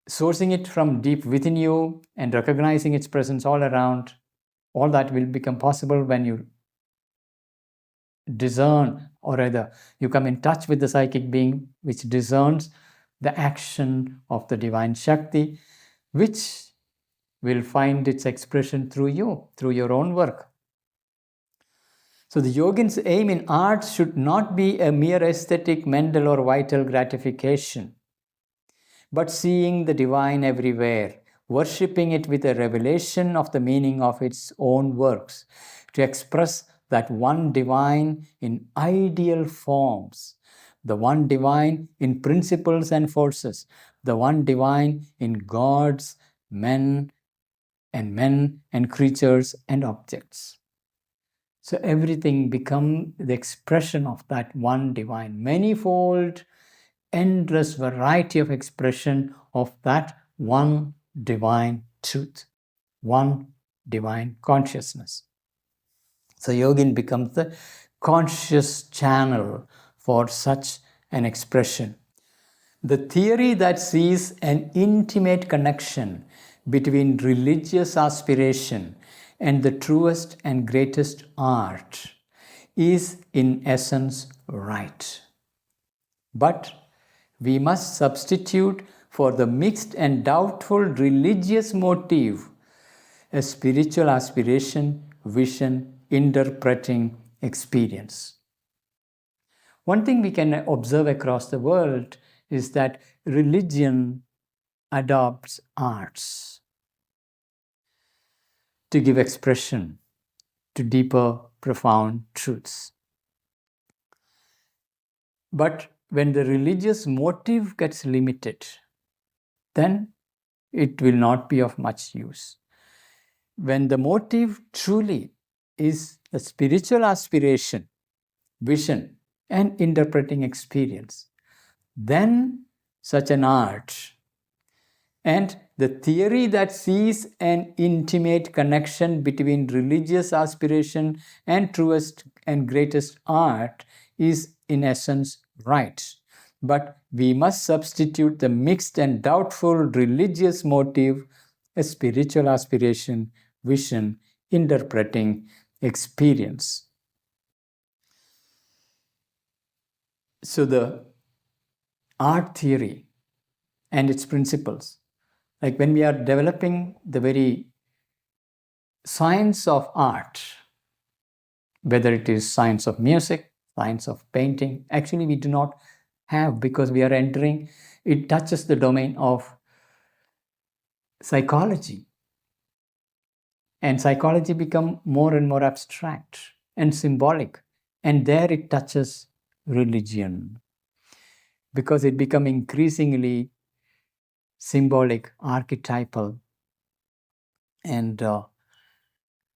sourcing it from deep within you and recognizing its presence all around. All that will become possible when you discern, or rather you come in touch with the psychic being which discerns the action of the divine Shakti, which will find its expression through you, through your own work. So the yogin's aim in art should not be a mere aesthetic, mental, or vital gratification, but seeing the divine everywhere, worshipping it with a revelation of the meaning of its own works, to express that one divine in ideal forms, the one divine in principles and forces, the one divine in gods, men and creatures and objects. So everything becomes the expression of that one divine, manifold, endless variety of expression of that one divine truth, one divine consciousness. So yogin becomes the conscious channel for such an expression. The theory that sees an intimate connection between religious aspiration and the truest and greatest art is in essence right. But we must substitute for the mixed and doubtful religious motive a spiritual aspiration, vision, interpreting experience. One thing we can observe across the world is that religion adopts arts to give expression to deeper, profound truths. But when the religious motive gets limited, then it will not be of much use. When the motive truly is a spiritual aspiration, vision, and interpreting experience, then such an art and the theory that sees an intimate connection between religious aspiration and truest and greatest art is in essence right. But we must substitute the mixed and doubtful religious motive, a spiritual aspiration, vision, interpreting experience. So the art theory and its principles, like when we are developing the very science of art, whether it is science of music, science of painting, actually we do not have, because we are entering, it touches the domain of psychology. And psychology become more and more abstract and symbolic. And there it touches religion, because it become increasingly symbolic, archetypal, and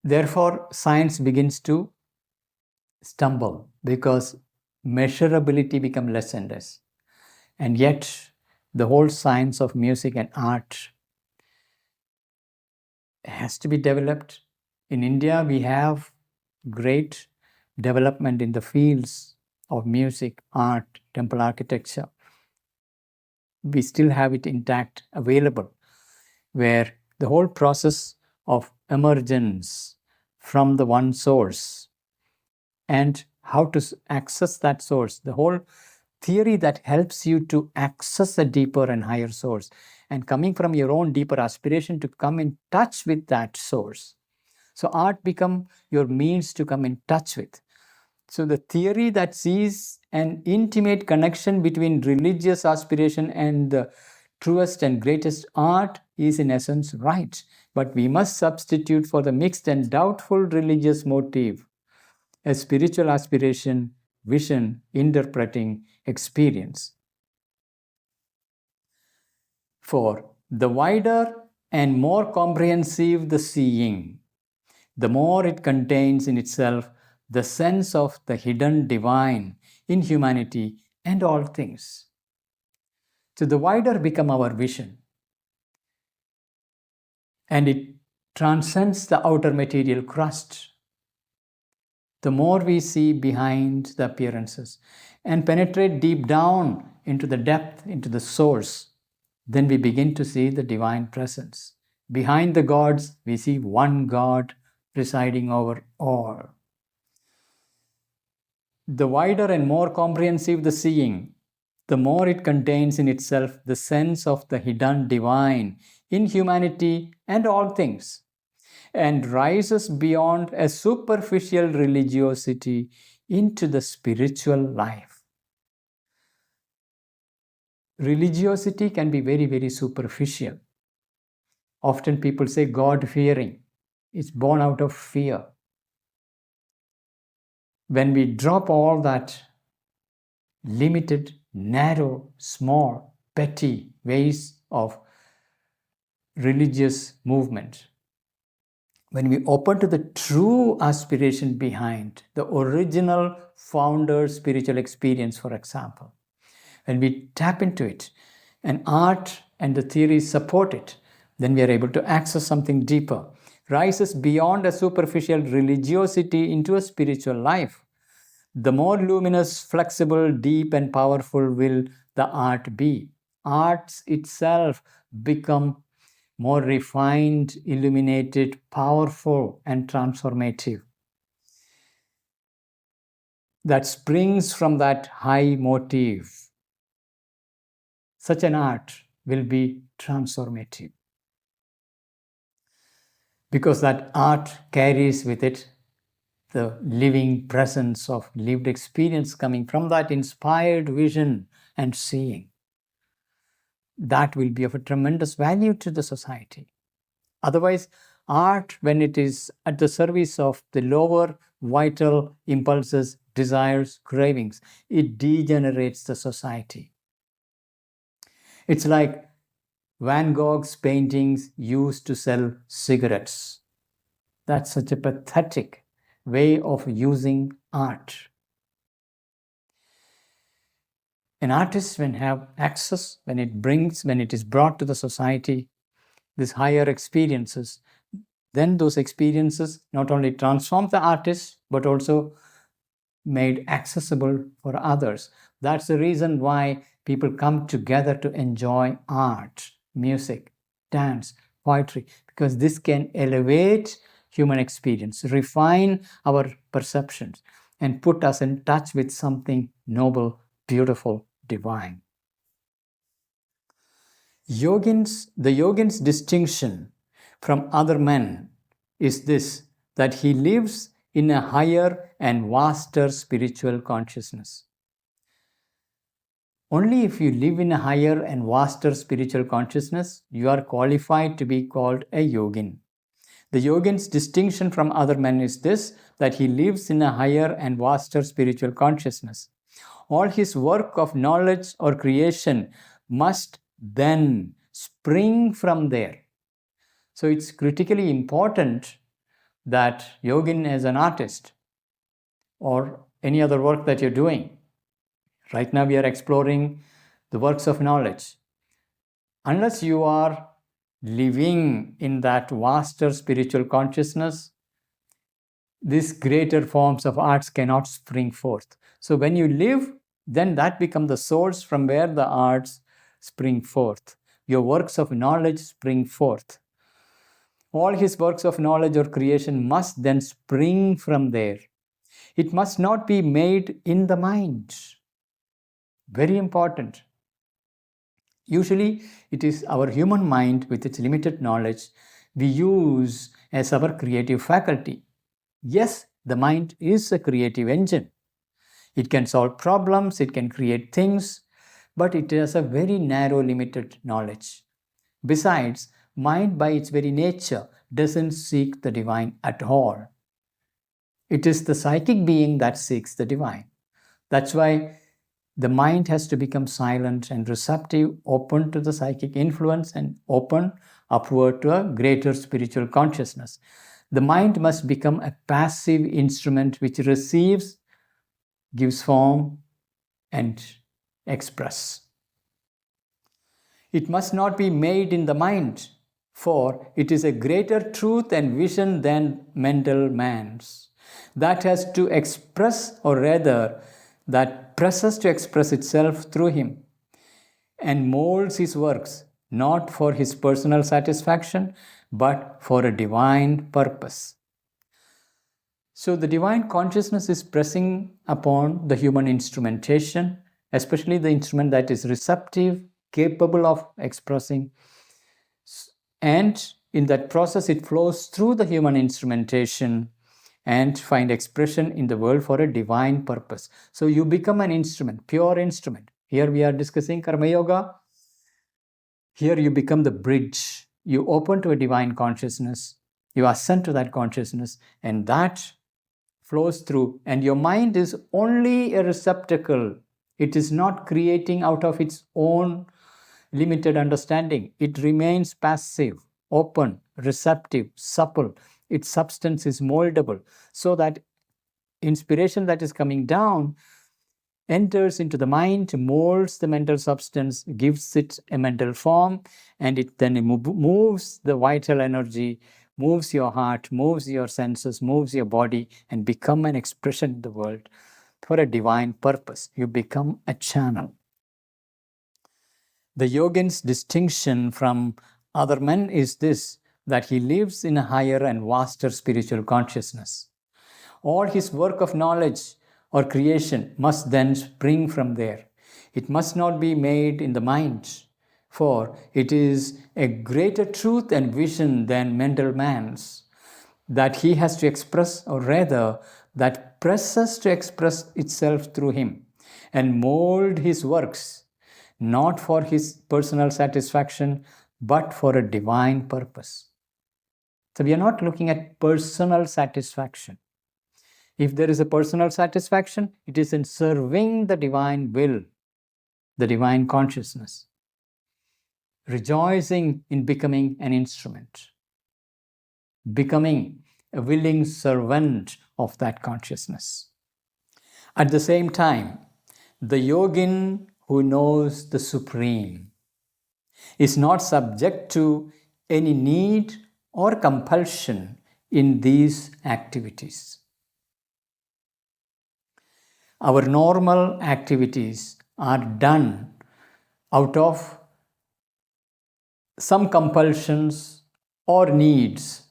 therefore science begins to stumble, because measurability become less and less. And yet the whole science of music and art has to be developed. In India, we have great development in the fields of music, art, temple architecture. We still have it intact, available, where the whole process of emergence from the one source and how to access that source, the whole theory that helps you to access a deeper and higher source, and coming from your own deeper aspiration to come in touch with that source. So art become your means to come in touch with. So the theory that sees an intimate connection between religious aspiration and the truest and greatest art is in essence right. But we must substitute for the mixed and doubtful religious motive a spiritual aspiration, vision, interpreting experience. For the wider and more comprehensive the seeing, the more it contains in itself the sense of the hidden divine in humanity and all things. So the wider become our vision, and it transcends the outer material crust. The more we see behind the appearances and penetrate deep down into the depth, into the source, then we begin to see the divine presence. Behind the gods, we see one God presiding over all. The wider and more comprehensive the seeing, the more it contains in itself the sense of the hidden divine in humanity and all things, and rises beyond a superficial religiosity into the spiritual life. Religiosity can be very, very superficial. Often people say God-fearing. It's born out of fear. When we drop all that limited, narrow, small, petty ways of religious movement, when we open to the true aspiration behind the original founder's spiritual experience, for example, when we tap into it and art and the theories support it, then we are able to access something deeper, rises beyond a superficial religiosity into a spiritual life. The more luminous, flexible, deep, and powerful will the art be. Arts itself become more refined, illuminated, powerful, and transformative. That springs from that high motive. Such an art will be transformative. because that art carries with it the living presence of lived experience coming from that inspired vision and seeing. That will be of a tremendous value to the society. Otherwise, art, when it is at the service of the lower vital impulses, desires, cravings, it degenerates the society. It's like Van Gogh's paintings used to sell cigarettes. That's such a pathetic way of using art. An artist, when have access, when it is brought to the society, these higher experiences, then those experiences not only transform the artist, but also made accessible for others. That's the reason why people come together to enjoy art, music, dance, poetry, because this can elevate human experience, refine our perceptions, and put us in touch with something noble, beautiful, divine. The yogin's distinction from other men is this, that he lives in a higher and vaster spiritual consciousness. Only if you live in a higher and vaster spiritual consciousness, you are qualified to be called a yogin. The yogin's distinction from other men is this, that he lives in a higher and vaster spiritual consciousness. All his work of knowledge or creation must then spring from there. So it's critically important that yogin as an artist or any other work that you're doing, right now we are exploring the works of knowledge. Unless you are living in that vaster spiritual consciousness, these greater forms of arts cannot spring forth. So when you live, then that becomes the source from where the arts spring forth. Your works of knowledge spring forth. All his works of knowledge or creation must then spring from there. It must not be made in the mind. Very important. Usually, it is our human mind with its limited knowledge we use as our creative faculty. Yes, the mind is a creative engine. It can solve problems, it can create things, but it has a very narrow, limited knowledge. Besides, mind by its very nature doesn't seek the divine at all. It is the psychic being that seeks the divine. That's why the mind has to become silent and receptive, open to the psychic influence, and open upward to a greater spiritual consciousness. The mind must become a passive instrument which receives, gives form, and express. It must not be made in the mind, for it is a greater truth and vision than mental man's. That has to express, or rather, that presses to express itself through him and molds his works, not for his personal satisfaction, but for a divine purpose. So the divine consciousness is pressing upon the human instrumentation, especially the instrument that is receptive, capable of expressing. And in that process, it flows through the human instrumentation and find expression in the world for a divine purpose. So you become an instrument, pure instrument. Here we are discussing Karma Yoga. Here you become the bridge. You open to a divine consciousness. You ascend to that consciousness, and that flows through. And your mind is only a receptacle. It is not creating out of its own limited understanding. It remains passive, open, receptive, supple. Its substance is moldable, so that inspiration that is coming down enters into the mind, molds the mental substance, gives it a mental form, and it then moves the vital energy, moves your heart, moves your senses, moves your body, and become an expression in the world for a divine purpose. You become a channel. The yogin's distinction from other men is this, that he lives in a higher and vaster spiritual consciousness. All his work of knowledge or creation must then spring from there. It must not be made in the mind, For it is a greater truth and vision than mental man's that he has to express, or rather, that presses to express itself through him and mold his works, not for his personal satisfaction, but for a divine purpose. So we are not looking at personal satisfaction. If there is a personal satisfaction, it is in serving the divine will, the divine consciousness, rejoicing in becoming an instrument, becoming a willing servant of that consciousness. At the same time, the yogin who knows the Supreme is not subject to any need or compulsion in these activities. Our normal activities are done out of some compulsions or needs.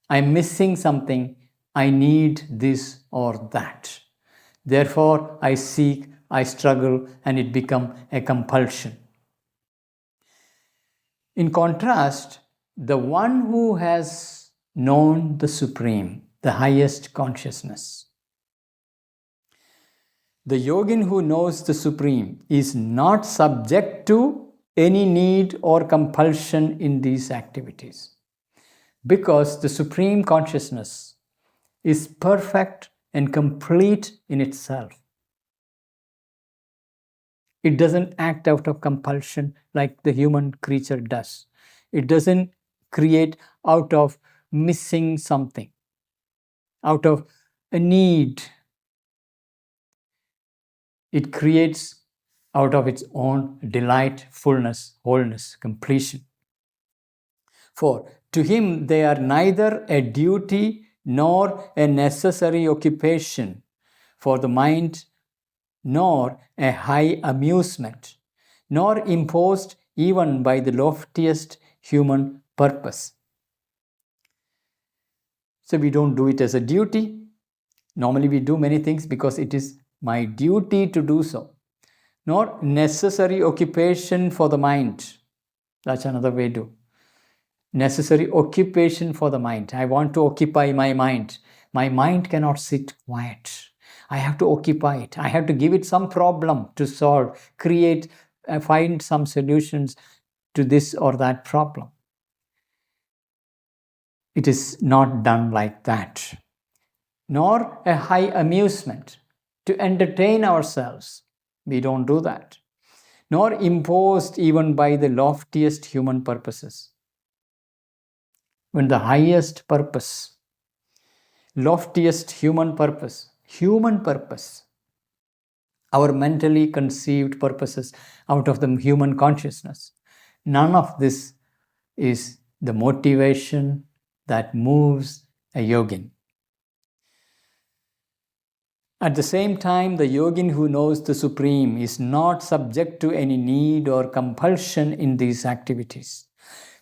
I'm missing something, I need this or that. Therefore, I seek, I struggle, and it becomes a compulsion. In contrast, the one who has known the Supreme, the highest consciousness, the yogin who knows the Supreme is not subject to any need or compulsion in these activities, because the Supreme Consciousness is perfect and complete in itself. It doesn't act out of compulsion like the human creature does. It doesn't create out of missing something, out of a need. It creates out of its own delight, fullness, wholeness, completion. For to him they are neither a duty nor a necessary occupation for the mind, nor a high amusement, nor imposed even by the loftiest human purpose. So we don't do it as a duty. Normally we do many things because it is my duty to do so, nor necessary occupation for the mind. That's another way to. Necessary occupation for the mind. I want to occupy my mind. My mind cannot sit quiet. I have to occupy it. I have to give it some problem to solve, create, find some solutions to this or that problem. It is not done like that. Nor a high amusement to entertain ourselves. We don't do that. Nor imposed even by the loftiest human purposes. When the highest purpose, loftiest human purpose, our mentally conceived purposes out of the human consciousness, none of this is the motivation that moves a yogin. At the same time, the yogin who knows the Supreme is not subject to any need or compulsion in these activities.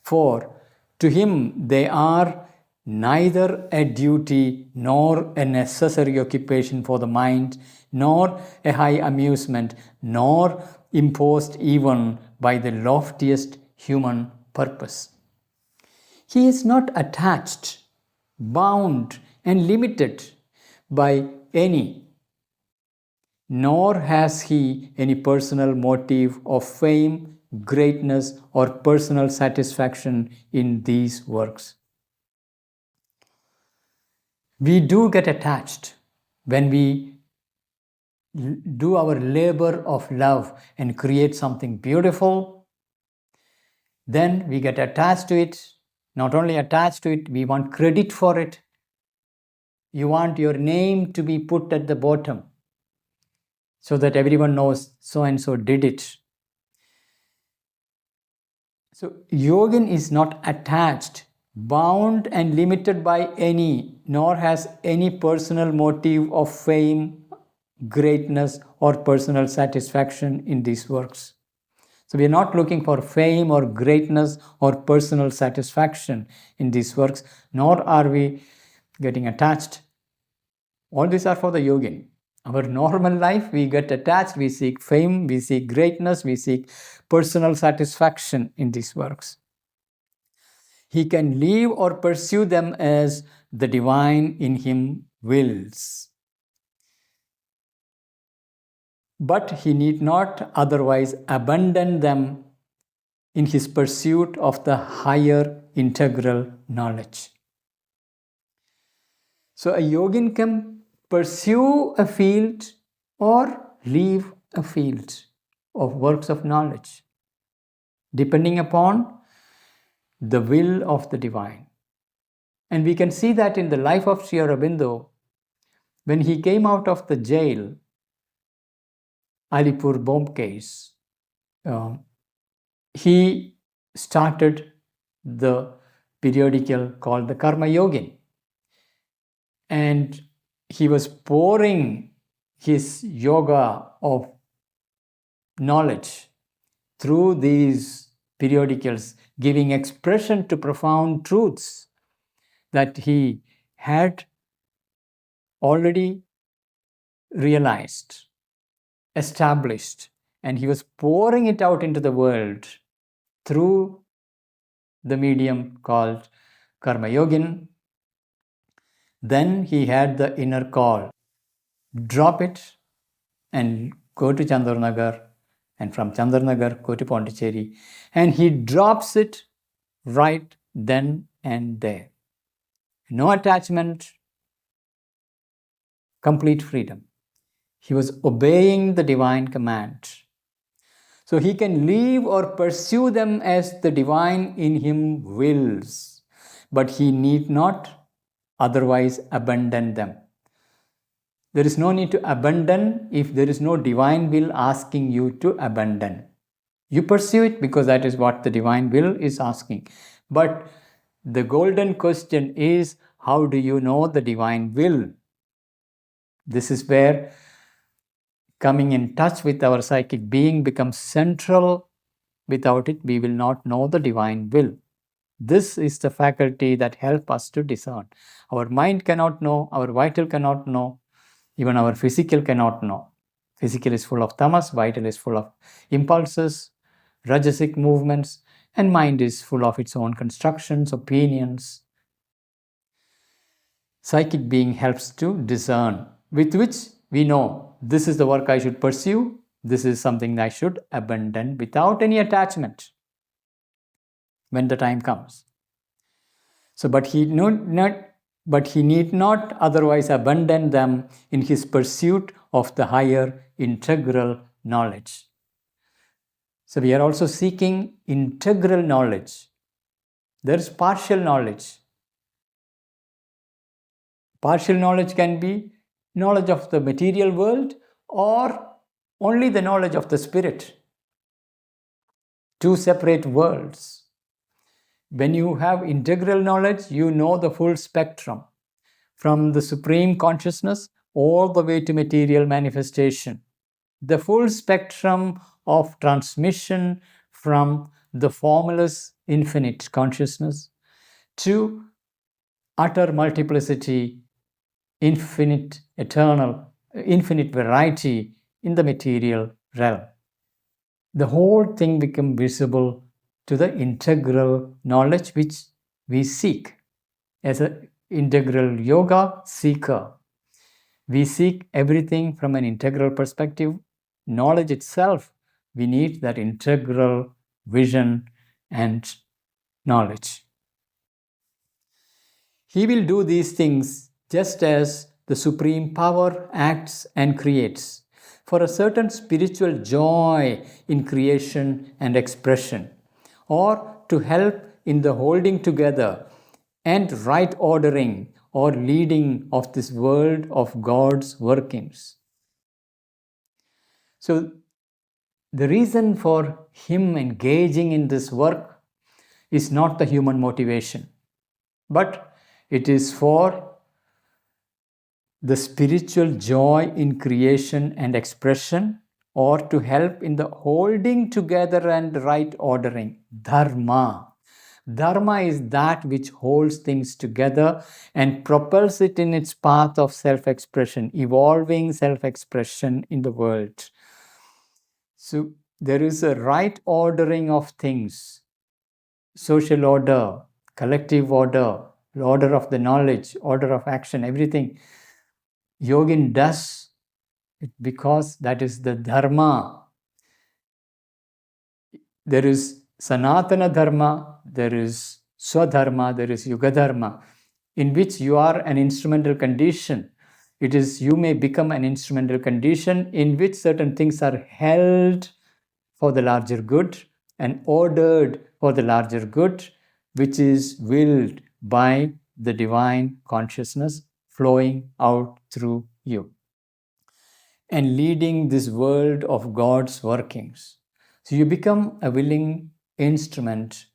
For to him they are neither a duty nor a necessary occupation for the mind, nor a high amusement, nor imposed even by the loftiest human purpose. He is not attached, bound, and limited by any, nor has he any personal motive of fame, greatness, or personal satisfaction in these works. We do get attached when we do our labor of love and create something beautiful. Then we get attached to it. Not only attached to it, we want credit for it. You want your name to be put at the bottom so that everyone knows so and so did it. So yogin is not attached, bound, and limited by any, nor has any personal motive of fame, greatness, or personal satisfaction in these works. So we are not looking for fame or greatness or personal satisfaction in these works, nor are we getting attached. All these are for the yogin. Our normal life, we get attached, we seek fame, we seek greatness, we seek personal satisfaction in these works. He can leave or pursue them as the divine in him wills. But he need not otherwise abandon them in his pursuit of the higher integral knowledge. So a yogin can pursue a field or leave a field of works of knowledge, depending upon the will of the divine. And we can see that in the life of Sri Aurobindo, when he came out of the jail, Alipur bomb case, he started the periodical called the Karma Yogin. And he was pouring his yoga of knowledge through these periodicals, giving expression to profound truths that he had already realized, established, and he was pouring it out into the world through the medium called Karma Yogin. Then he had the inner call, drop it and go to Chandarnagar, and from Chandarnagar go to Pondicherry, and he drops it right then and there. No attachment, complete freedom. He was obeying the divine command. So he can leave or pursue them as the divine in him wills, but he need not otherwise abandon them. There is no need to abandon if there is no divine will asking you to abandon. You pursue it because that is what the divine will is asking. But the golden question is, how do you know the divine will? This is where coming in touch with our psychic being becomes central. Without it, we will not know the divine will. This is the faculty that helps us to discern. Our mind cannot know, our vital cannot know, even our physical cannot know. Physical is full of tamas, vital is full of impulses, rajasic movements, and mind is full of its own constructions, opinions. Psychic being helps to discern, with which we know this is the work I should pursue, this is something I should abandon without any attachment when the time comes. So, but he need not otherwise abandon them in his pursuit of the higher integral knowledge. So we are also seeking integral knowledge. There is partial knowledge. Partial knowledge can be knowledge of the material world or only the knowledge of the spirit. Two separate worlds. When you have integral knowledge, you know the full spectrum from the supreme consciousness all the way to material manifestation. The full spectrum of transmission from the formless infinite consciousness to utter multiplicity, infinite, eternal, infinite variety in the material realm. The whole thing becomes visible to the integral knowledge which we seek. As an integral yoga seeker, we seek everything from an integral perspective. Knowledge itself, we need that integral vision and knowledge. He will do these things just as the supreme power acts and creates for a certain spiritual joy in creation and expression, or to help in the holding together and right ordering or leading of this world of God's workings. So, the reason for him engaging in this work is not the human motivation, but it is for the spiritual joy in creation and expression, or to help in the holding together and right ordering, dharma. Dharma is that which holds things together and propels it in its path of self-expression, evolving self-expression in the world. So there is a right ordering of things, social order, collective order, order of the knowledge, order of action, everything. Yogin does it because that is the dharma. There is Sanatana Dharma, there is Swadharma, there is Yuga Dharma, in which you are an instrumental condition. It is you may become an instrumental condition in which certain things are held for the larger good and ordered for the larger good, which is willed by the divine consciousness flowing out through you and leading this world of God's workings. So you become a willing instrument,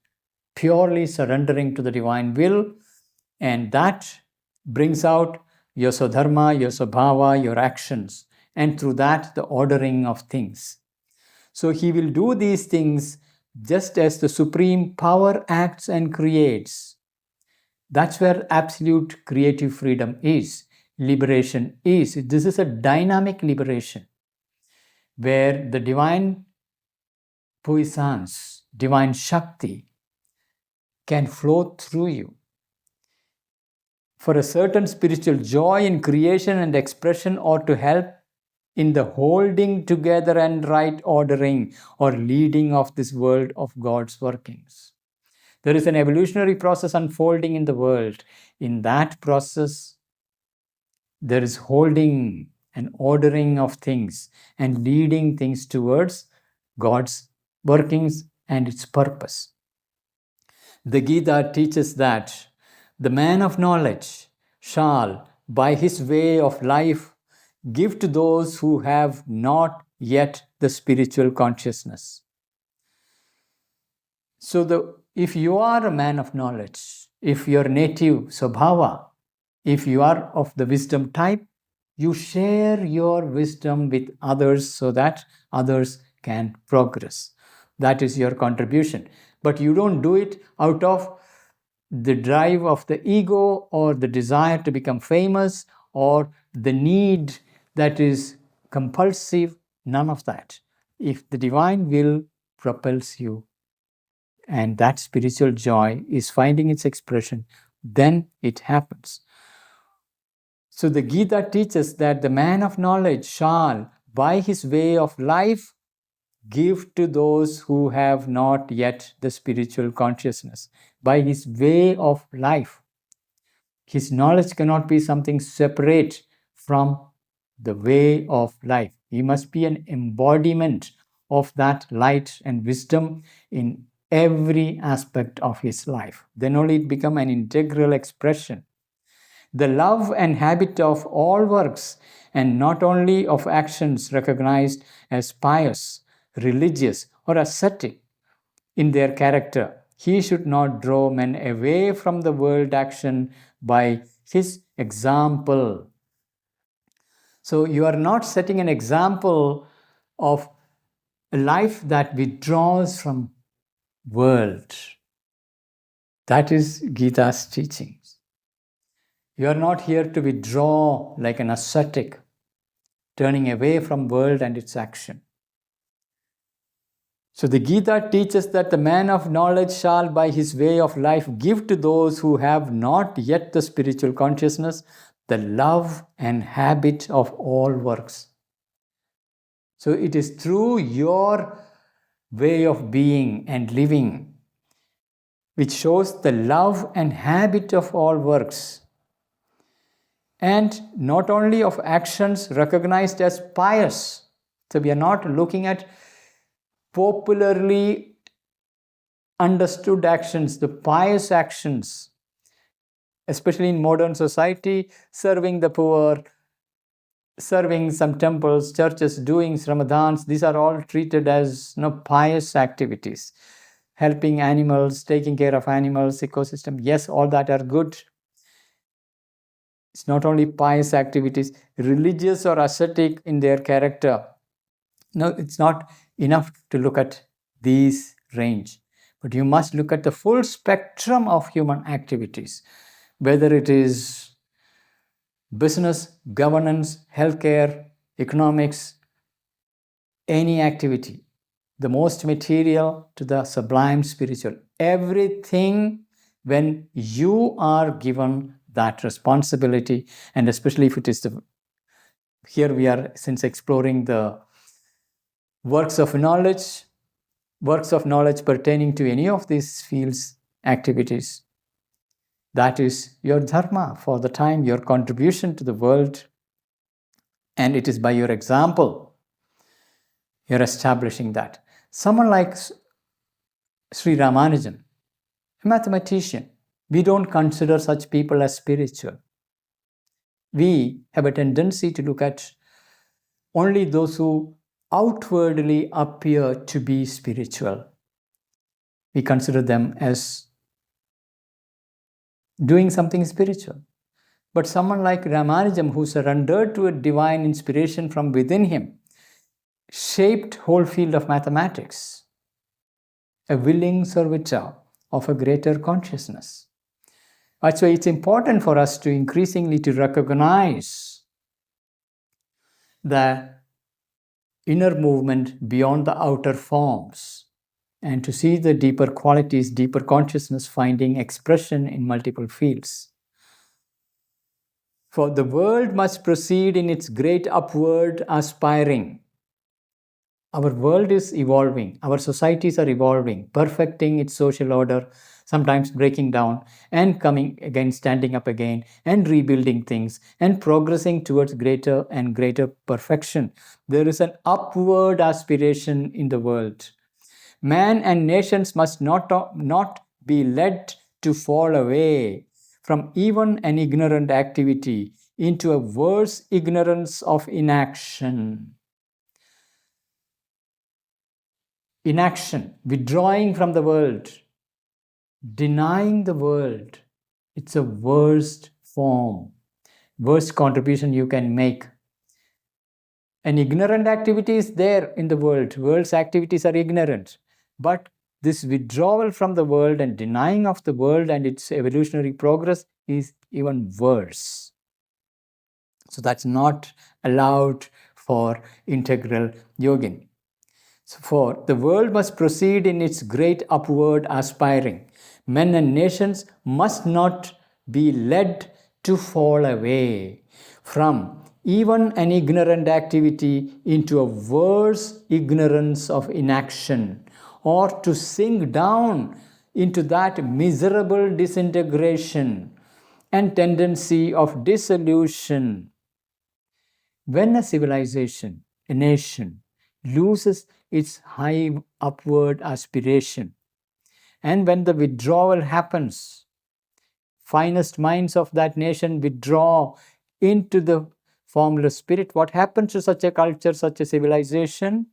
purely surrendering to the divine will, and that brings out your Swadharma, your Swabhava, your actions, and through that, the ordering of things. So he will do these things just as the supreme power acts and creates. That's where absolute creative freedom is, liberation is. This is a dynamic liberation where the divine puissance, divine Shakti can flow through you for a certain spiritual joy in creation and expression, or to help in the holding together and right ordering or leading of this world of God's workings. There is an evolutionary process unfolding in the world. In that process, there is holding and ordering of things and leading things towards God's workings and its purpose. The Gita teaches that the man of knowledge shall, by his way of life, give to those who have not yet the spiritual consciousness. So, if you are a man of knowledge, if your native Swabhava, if you are of the wisdom type, you share your wisdom with others so that others can progress. That is your contribution. But you don't do it out of the drive of the ego or the desire to become famous or the need that is compulsive. None of that. If the divine will propels you and that spiritual joy is finding its expression, then it happens. So the Gita teaches that the man of knowledge shall, by his way of life, give to those who have not yet the spiritual consciousness. By his way of life. His knowledge cannot be something separate from the way of life. He must be an embodiment of that light and wisdom in every aspect of his life. Then only it becomes an integral expression. The love and habit of all works, and not only of actions recognized as pious, religious, or ascetic in their character. He should not draw men away from the world action by his example. So you are not setting an example of a life that withdraws from world. That is Gita's teachings. You are not here to withdraw like an ascetic, turning away from world and its action. So the Gita teaches that the man of knowledge shall by his way of life give to those who have not yet the spiritual consciousness the love and habit of all works. So it is through your way of being and living which shows the love and habit of all works. And not only of actions recognized as pious. So we are not looking at popularly understood actions, the pious actions, especially in modern society, serving the poor, serving some temples, churches, doing Ramadans, these are all treated as pious activities. Helping animals, taking care of animals, ecosystem, yes, all that are good. It's not only pious activities, religious or ascetic in their character. No, it's not enough to look at these range. But you must look at the full spectrum of human activities, whether it is business, governance, healthcare, economics, any activity, the most material to the sublime spiritual. Everything, when you are given that responsibility, and especially if it is here we are since exploring the works of knowledge pertaining to any of these fields, activities, that is your dharma for the time, your contribution to the world, and it is by your example you're establishing that. Someone like Sri Ramanujan, a mathematician, we don't consider such people as spiritual. We have a tendency to look at only those who outwardly appear to be spiritual. We consider them as doing something spiritual. But someone like Ramanujan, who surrendered to a divine inspiration from within him, shaped whole field of mathematics, a willing servitor of a greater consciousness. That's why it's important for us to increasingly to recognize the inner movement beyond the outer forms and to see the deeper qualities, deeper consciousness finding expression in multiple fields. For the world must proceed in its great upward aspiring. Our world is evolving, our societies are evolving, perfecting its social order, sometimes breaking down and coming again, standing up again and rebuilding things and progressing towards greater and greater perfection. There is an upward aspiration in the world. Man and nations must not be led to fall away from even an ignorant activity into a worse ignorance of inaction. Inaction, withdrawing from the world, denying the world. It's a worst form, worst contribution you can make. An ignorant activity is there in the world. World's activities are ignorant. But this withdrawal from the world and denying of the world and its evolutionary progress is even worse. So that's not allowed for integral yogin. So for the world must proceed in its great upward aspiring. Men and nations must not be led to fall away from even an ignorant activity into a worse ignorance of inaction, or to sink down into that miserable disintegration and tendency of dissolution. When a civilization, a nation, loses its high upward aspiration, and when the withdrawal happens, finest minds of that nation withdraw into the formless spirit, what happens to such a culture, such a civilization?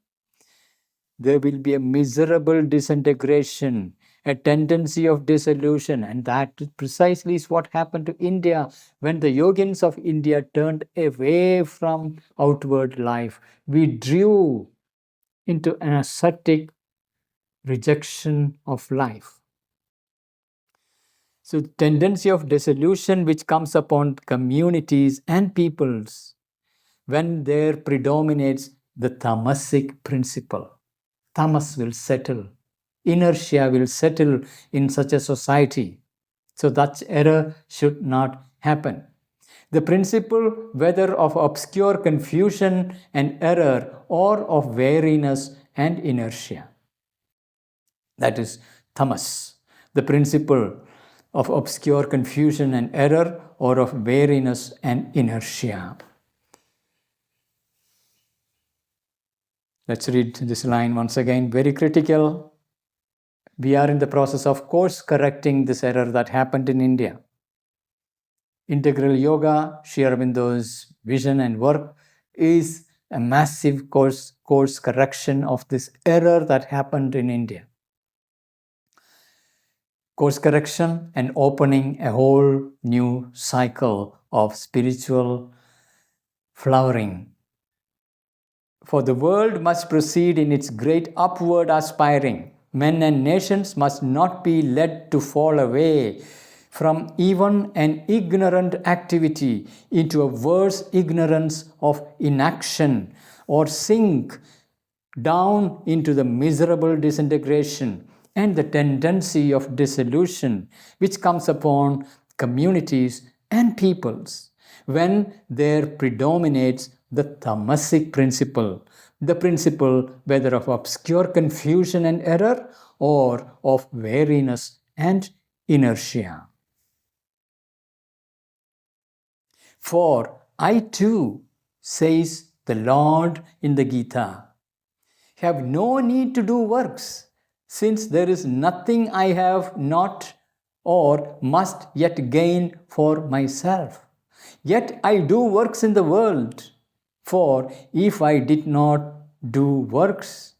There will be a miserable disintegration, a tendency of dissolution, and that precisely is what happened to India when the yogins of India turned away from outward life, withdrew into an ascetic rejection of life. So, the tendency of dissolution which comes upon communities and peoples when there predominates the tamasic principle. Tamas will settle, inertia will settle in such a society. So that error should not happen. The principle, whether of obscure confusion and error or of wariness and inertia. That is tamas, the principle of obscure confusion and error or of wariness and inertia. Let's read this line once again, very critical. We are in the process of course correcting this error that happened in India. Integral yoga, Sri Aurobindo's vision and work, is a massive course correction of this error that happened in India. Course correction and opening a whole new cycle of spiritual flowering. For the world must proceed in its great upward aspiring. Men and nations must not be led to fall away from even an ignorant activity into a worse ignorance of inaction, or sink down into the miserable disintegration and the tendency of dissolution which comes upon communities and peoples when there predominates the tamasic principle, the principle whether of obscure confusion and error or of weariness and inertia. For I too, says the Lord in the Gita, have no need to do works, since there is nothing I have not or must yet gain for myself. Yet I do works in the world, for if I did not do works,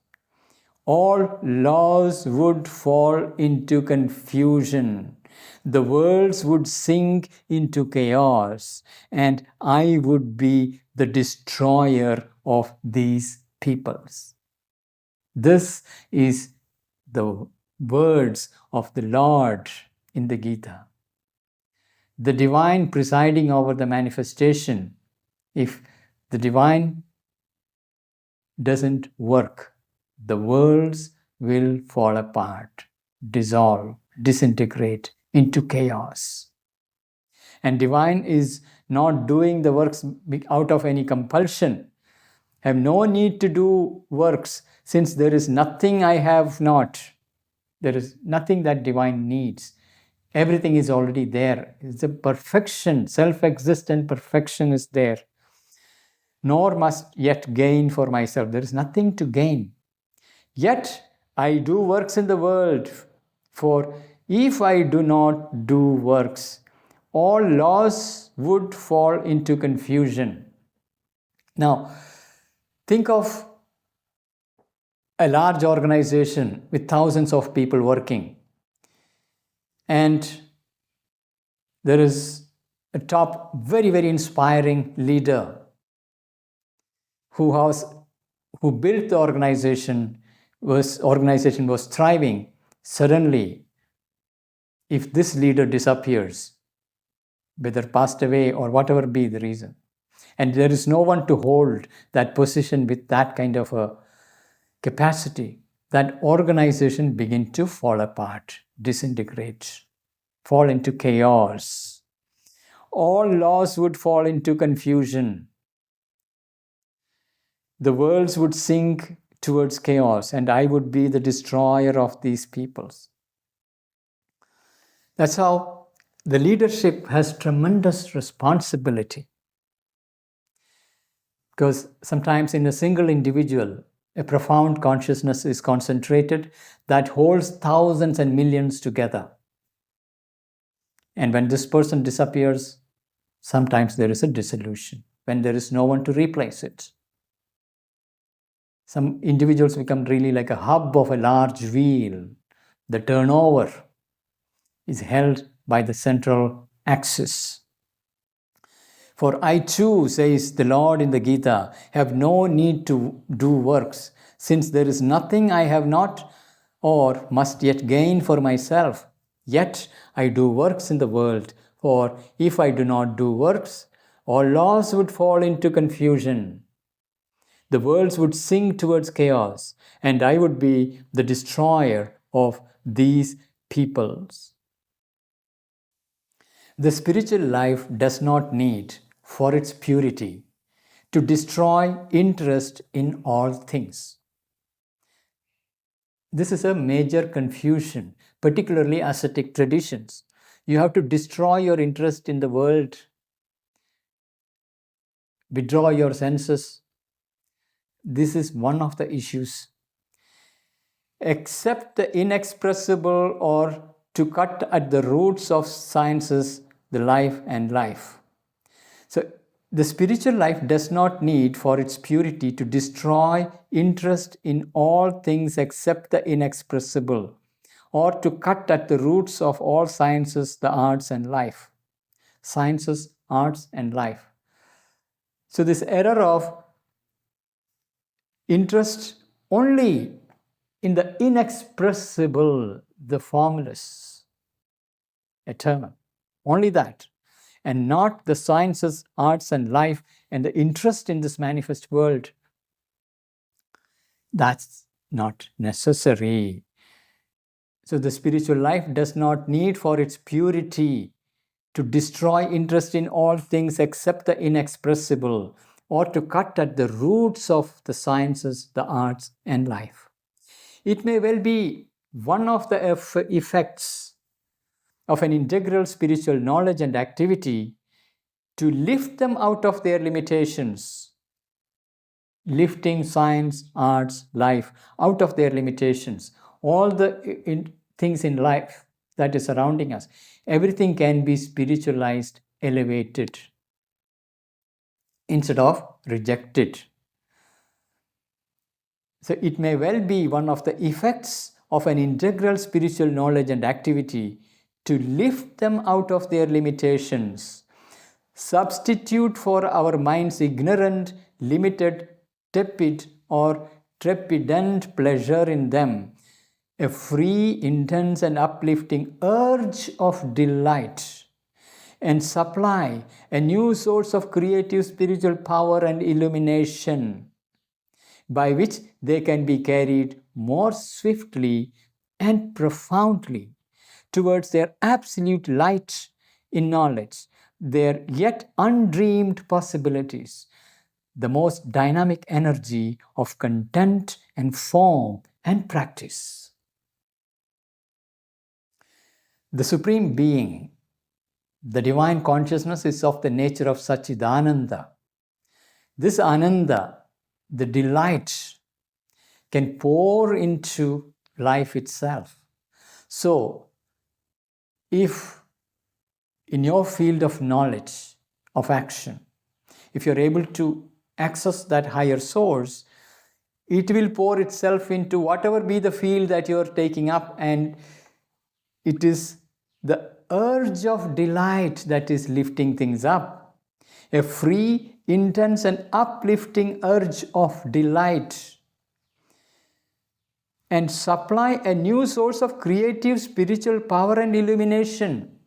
all laws would fall into confusion. The worlds would sink into chaos, and I would be the destroyer of these peoples. This is the words of the Lord in the Gita. The divine presiding over the manifestation. If the divine doesn't work, the worlds will fall apart, dissolve, disintegrate into chaos. And divine is not doing the works out of any compulsion. Have no need to do works, since there is nothing I have not. There is nothing that divine needs. Everything is already there. It's a perfection, self-existent perfection is there. Nor must yet gain for myself. There is nothing to gain. Yet I do works in the world, for if I do not do works, all laws would fall into confusion. Now, think of a large organization with thousands of people working, and there is a top, very, very inspiring leader who built the organization was thriving. Suddenly, if this leader disappears, whether passed away or whatever be the reason, and there is no one to hold that position with that kind of a capacity, that organization begin to fall apart, disintegrate, fall into chaos. All laws would fall into confusion. The worlds would sink towards chaos, and I would be the destroyer of these peoples. That's how the leadership has tremendous responsibility. Because sometimes in a single individual, a profound consciousness is concentrated that holds thousands and millions together. And when this person disappears, sometimes there is a dissolution, when there is no one to replace it. Some individuals become really like a hub of a large wheel. The turnover is held by the central axis. For I too, says the Lord in the Gita, have no need to do works, since there is nothing I have not or must yet gain for myself. Yet I do works in the world, for if I do not do works, all laws would fall into confusion. The worlds would sink towards chaos, and I would be the destroyer of these peoples. The spiritual life does not need, for its purity, to destroy interest in all things. This is a major confusion, particularly ascetic traditions. You have to destroy your interest in the world, withdraw your senses. This is one of the issues. Accept the inexpressible, or to cut at the roots of sciences, the life and life. So the spiritual life does not need, for its purity, to destroy interest in all things except the inexpressible, or to cut at the roots of all sciences, the arts and life. Sciences, arts and life. So this error of interest only in the inexpressible, the formless, eternal. Only that. And not the sciences, arts, and life, and the interest in this manifest world. That's not necessary. So the spiritual life does not need for its purity to destroy interest in all things except the inexpressible, or to cut at the roots of the sciences, the arts, and life. It may well be one of the effects of an integral spiritual knowledge and activity to lift them out of their limitations, lifting science, arts, life out of their limitations. All the things in life that is surrounding us, everything can be spiritualized, elevated, instead of rejected. So it may well be one of the effects of an integral spiritual knowledge and activity to lift them out of their limitations, substitute for our mind's ignorant, limited, tepid, or trepidant pleasure in them a free, intense, and uplifting urge of delight, and supply a new source of creative spiritual power and illumination by which they can be carried more swiftly and profoundly towards their absolute light in knowledge, their yet undreamed possibilities, the most dynamic energy of content and form and practice. The Supreme Being, the Divine Consciousness, is of the nature of Satchidananda. This Ananda, the delight, can pour into life itself. So, if in your field of knowledge, of action, if you're able to access that higher source, it will pour itself into whatever be the field that you're taking up, and it is the urge of delight that is lifting things up. A free, intense, and uplifting urge of delight, and supply a new source of creative spiritual power and illumination.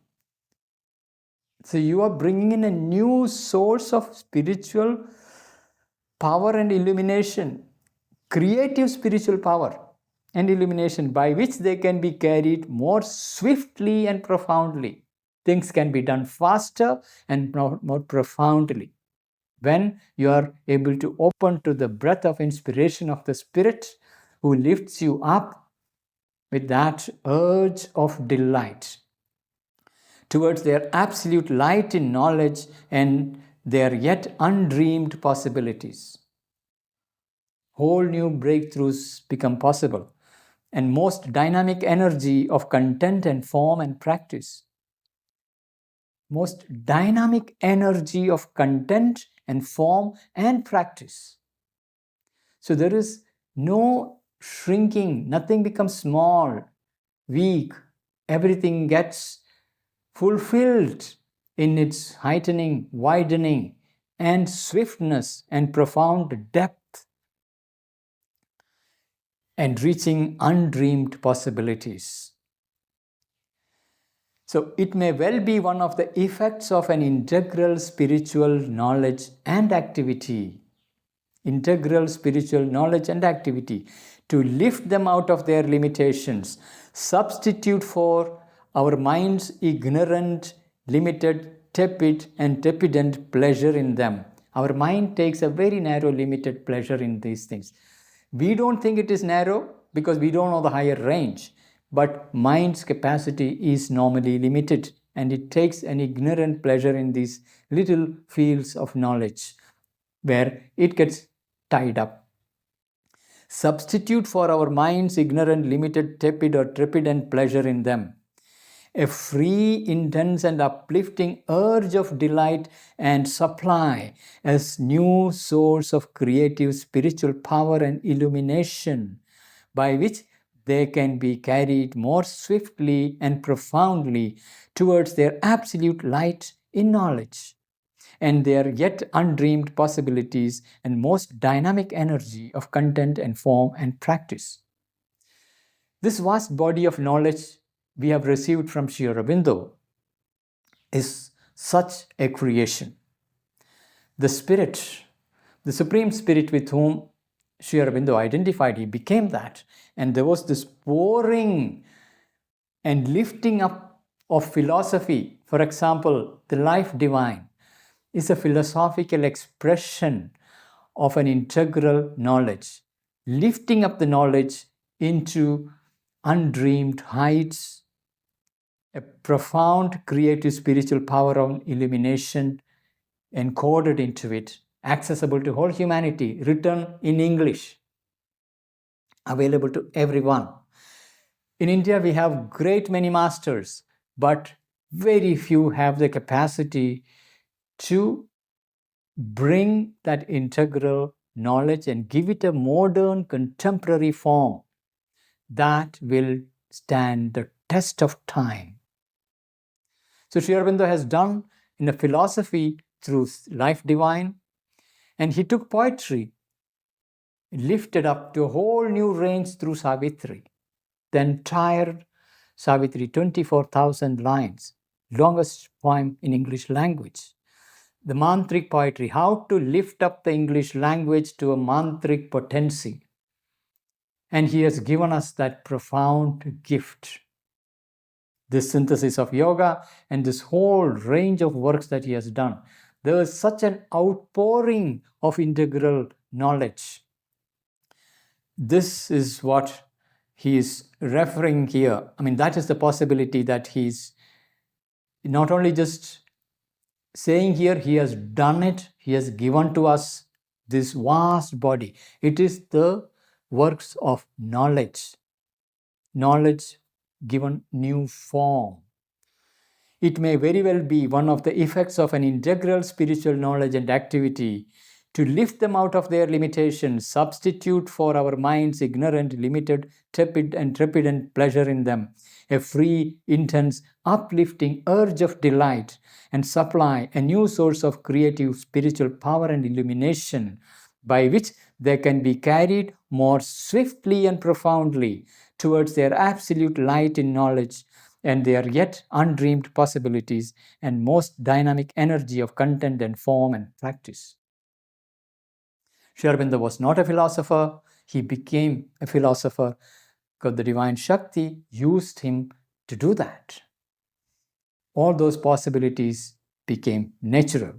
So you are bringing in a new source of spiritual power and illumination, creative spiritual power and illumination, by which they can be carried more swiftly and profoundly. Things can be done faster and more profoundly when you are able to open to the breath of inspiration of the Spirit, who lifts you up with that urge of delight towards their absolute light in knowledge and their yet undreamed possibilities. Whole new breakthroughs become possible, and most dynamic energy of content and form and practice. Most dynamic energy of content and form and practice. So there is no shrinking, nothing becomes small, weak. Everything gets fulfilled in its heightening, widening, and swiftness and profound depth, and reaching undreamed possibilities. So it may well be one of the effects of an integral spiritual knowledge and activity. Integral spiritual knowledge and activity to lift them out of their limitations, substitute for our mind's ignorant, limited, tepid, and tepidant pleasure in them. Our mind takes a very narrow, limited pleasure in these things. We don't think it is narrow because we don't know the higher range. But mind's capacity is normally limited, and it takes an ignorant pleasure in these little fields of knowledge where it gets tied up. Substitute for our mind's ignorant, limited, tepid, or trepidant pleasure in them a free, intense, and uplifting urge of delight, and supply as new source of creative spiritual power and illumination by which they can be carried more swiftly and profoundly towards their absolute light in knowledge and their yet undreamed possibilities and most dynamic energy of content and form and practice. This vast body of knowledge we have received from Sri Aurobindo is such a creation. The Spirit, the Supreme Spirit with whom Sri Aurobindo identified, he became that. And there was this pouring and lifting up of philosophy. For example, the life divine is a philosophical expression of an integral knowledge, lifting up the knowledge into undreamed heights, a profound creative spiritual power of illumination encoded into it, accessible to whole humanity, written in English, available to everyone. In India, we have great many masters, but very few have the capacity to bring that integral knowledge and give it a modern, contemporary form that will stand the test of time. So Sri Aurobindo has done in a philosophy through life divine, and he took poetry, lifted up to a whole new range through Savitri. The entire Savitri, 24,000 lines, longest poem in English language. The mantric poetry, how to lift up the English language to a mantric potency. And he has given us that profound gift. This synthesis of yoga and this whole range of works that he has done. There is such an outpouring of integral knowledge. This is what he is referring here. I mean, that is the possibility that he's not only just saying here, he has done it, he has given to us this vast body. It is the works of knowledge. Knowledge given new form. It may very well be one of the effects of an integral spiritual knowledge and activity to lift them out of their limitations, substitute for our minds ignorant, limited, trepidant pleasure in them, a free, intense, uplifting urge of delight, and supply a new source of creative spiritual power and illumination by which they can be carried more swiftly and profoundly towards their absolute light in knowledge and their yet undreamed possibilities and most dynamic energy of content and form and practice. Sri Aurobindo was not a philosopher, he became a philosopher because the divine Shakti used him to do that. All those possibilities became natural.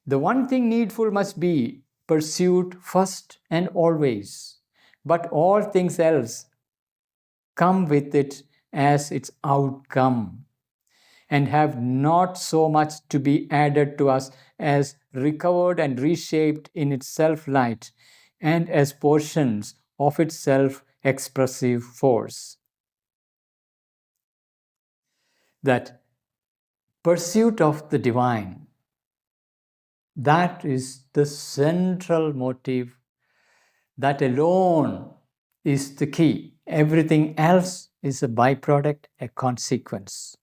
The one thing needful must be pursued first and always, but all things else come with it as its outcome and have not so much to be added to us as recovered and reshaped in its self-light and as portions of its self-expressive force. That pursuit of the divine, that is the central motive. That alone is the key. Everything else is a byproduct, a consequence.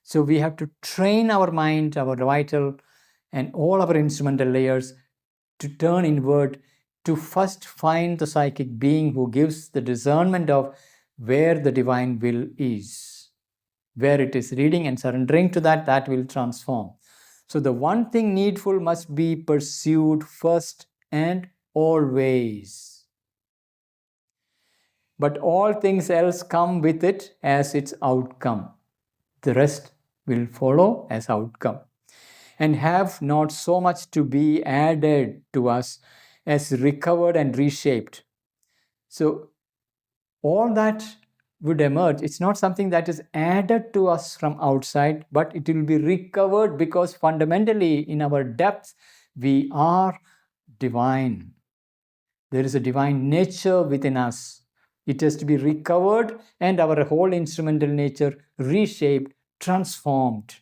So we have to train our mind, our vital, and all our instrumental layers to turn inward, to first find the psychic being who gives the discernment of where the divine will is. Where it is reading and surrendering to that, that will transform. So the one thing needful must be pursued first and always. But all things else come with it as its outcome. The rest will follow as outcome and have not so much to be added to us as recovered and reshaped. So all that would emerge. It's not something that is added to us from outside, but it will be recovered because fundamentally in our depths, we are divine. There is a divine nature within us. It has to be recovered and our whole instrumental nature reshaped, transformed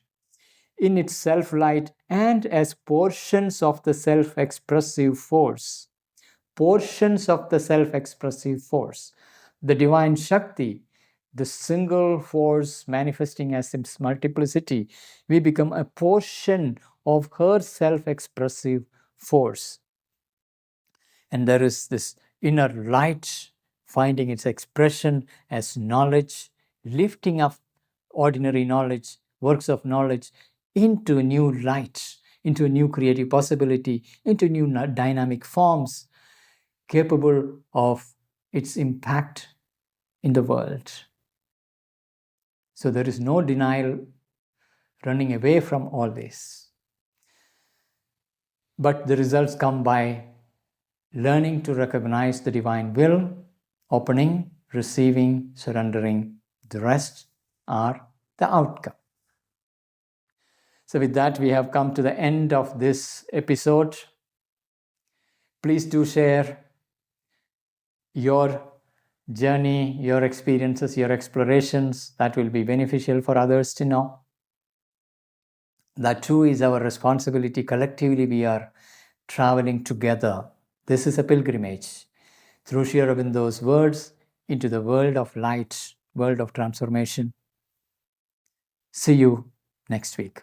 in its self-light and as portions of the self-expressive force. Portions of the self-expressive force. The divine Shakti, the single force manifesting as its multiplicity, we become a portion of her self-expressive force. And there is this inner light finding its expression as knowledge, lifting up ordinary knowledge, works of knowledge into new light, into a new creative possibility, into new dynamic forms capable of its impact in the world. So there is no denial, running away from all this. But the results come by learning to recognize the divine will, opening, receiving, surrendering. The rest are the outcome. So with that, we have come to the end of this episode. Please do share your journey, your experiences, your explorations. That will be beneficial for others to know. That too is our responsibility. Collectively, we are traveling together. This is a pilgrimage through Sri Aurobindo's words into the world of light, world of transformation. See you next week.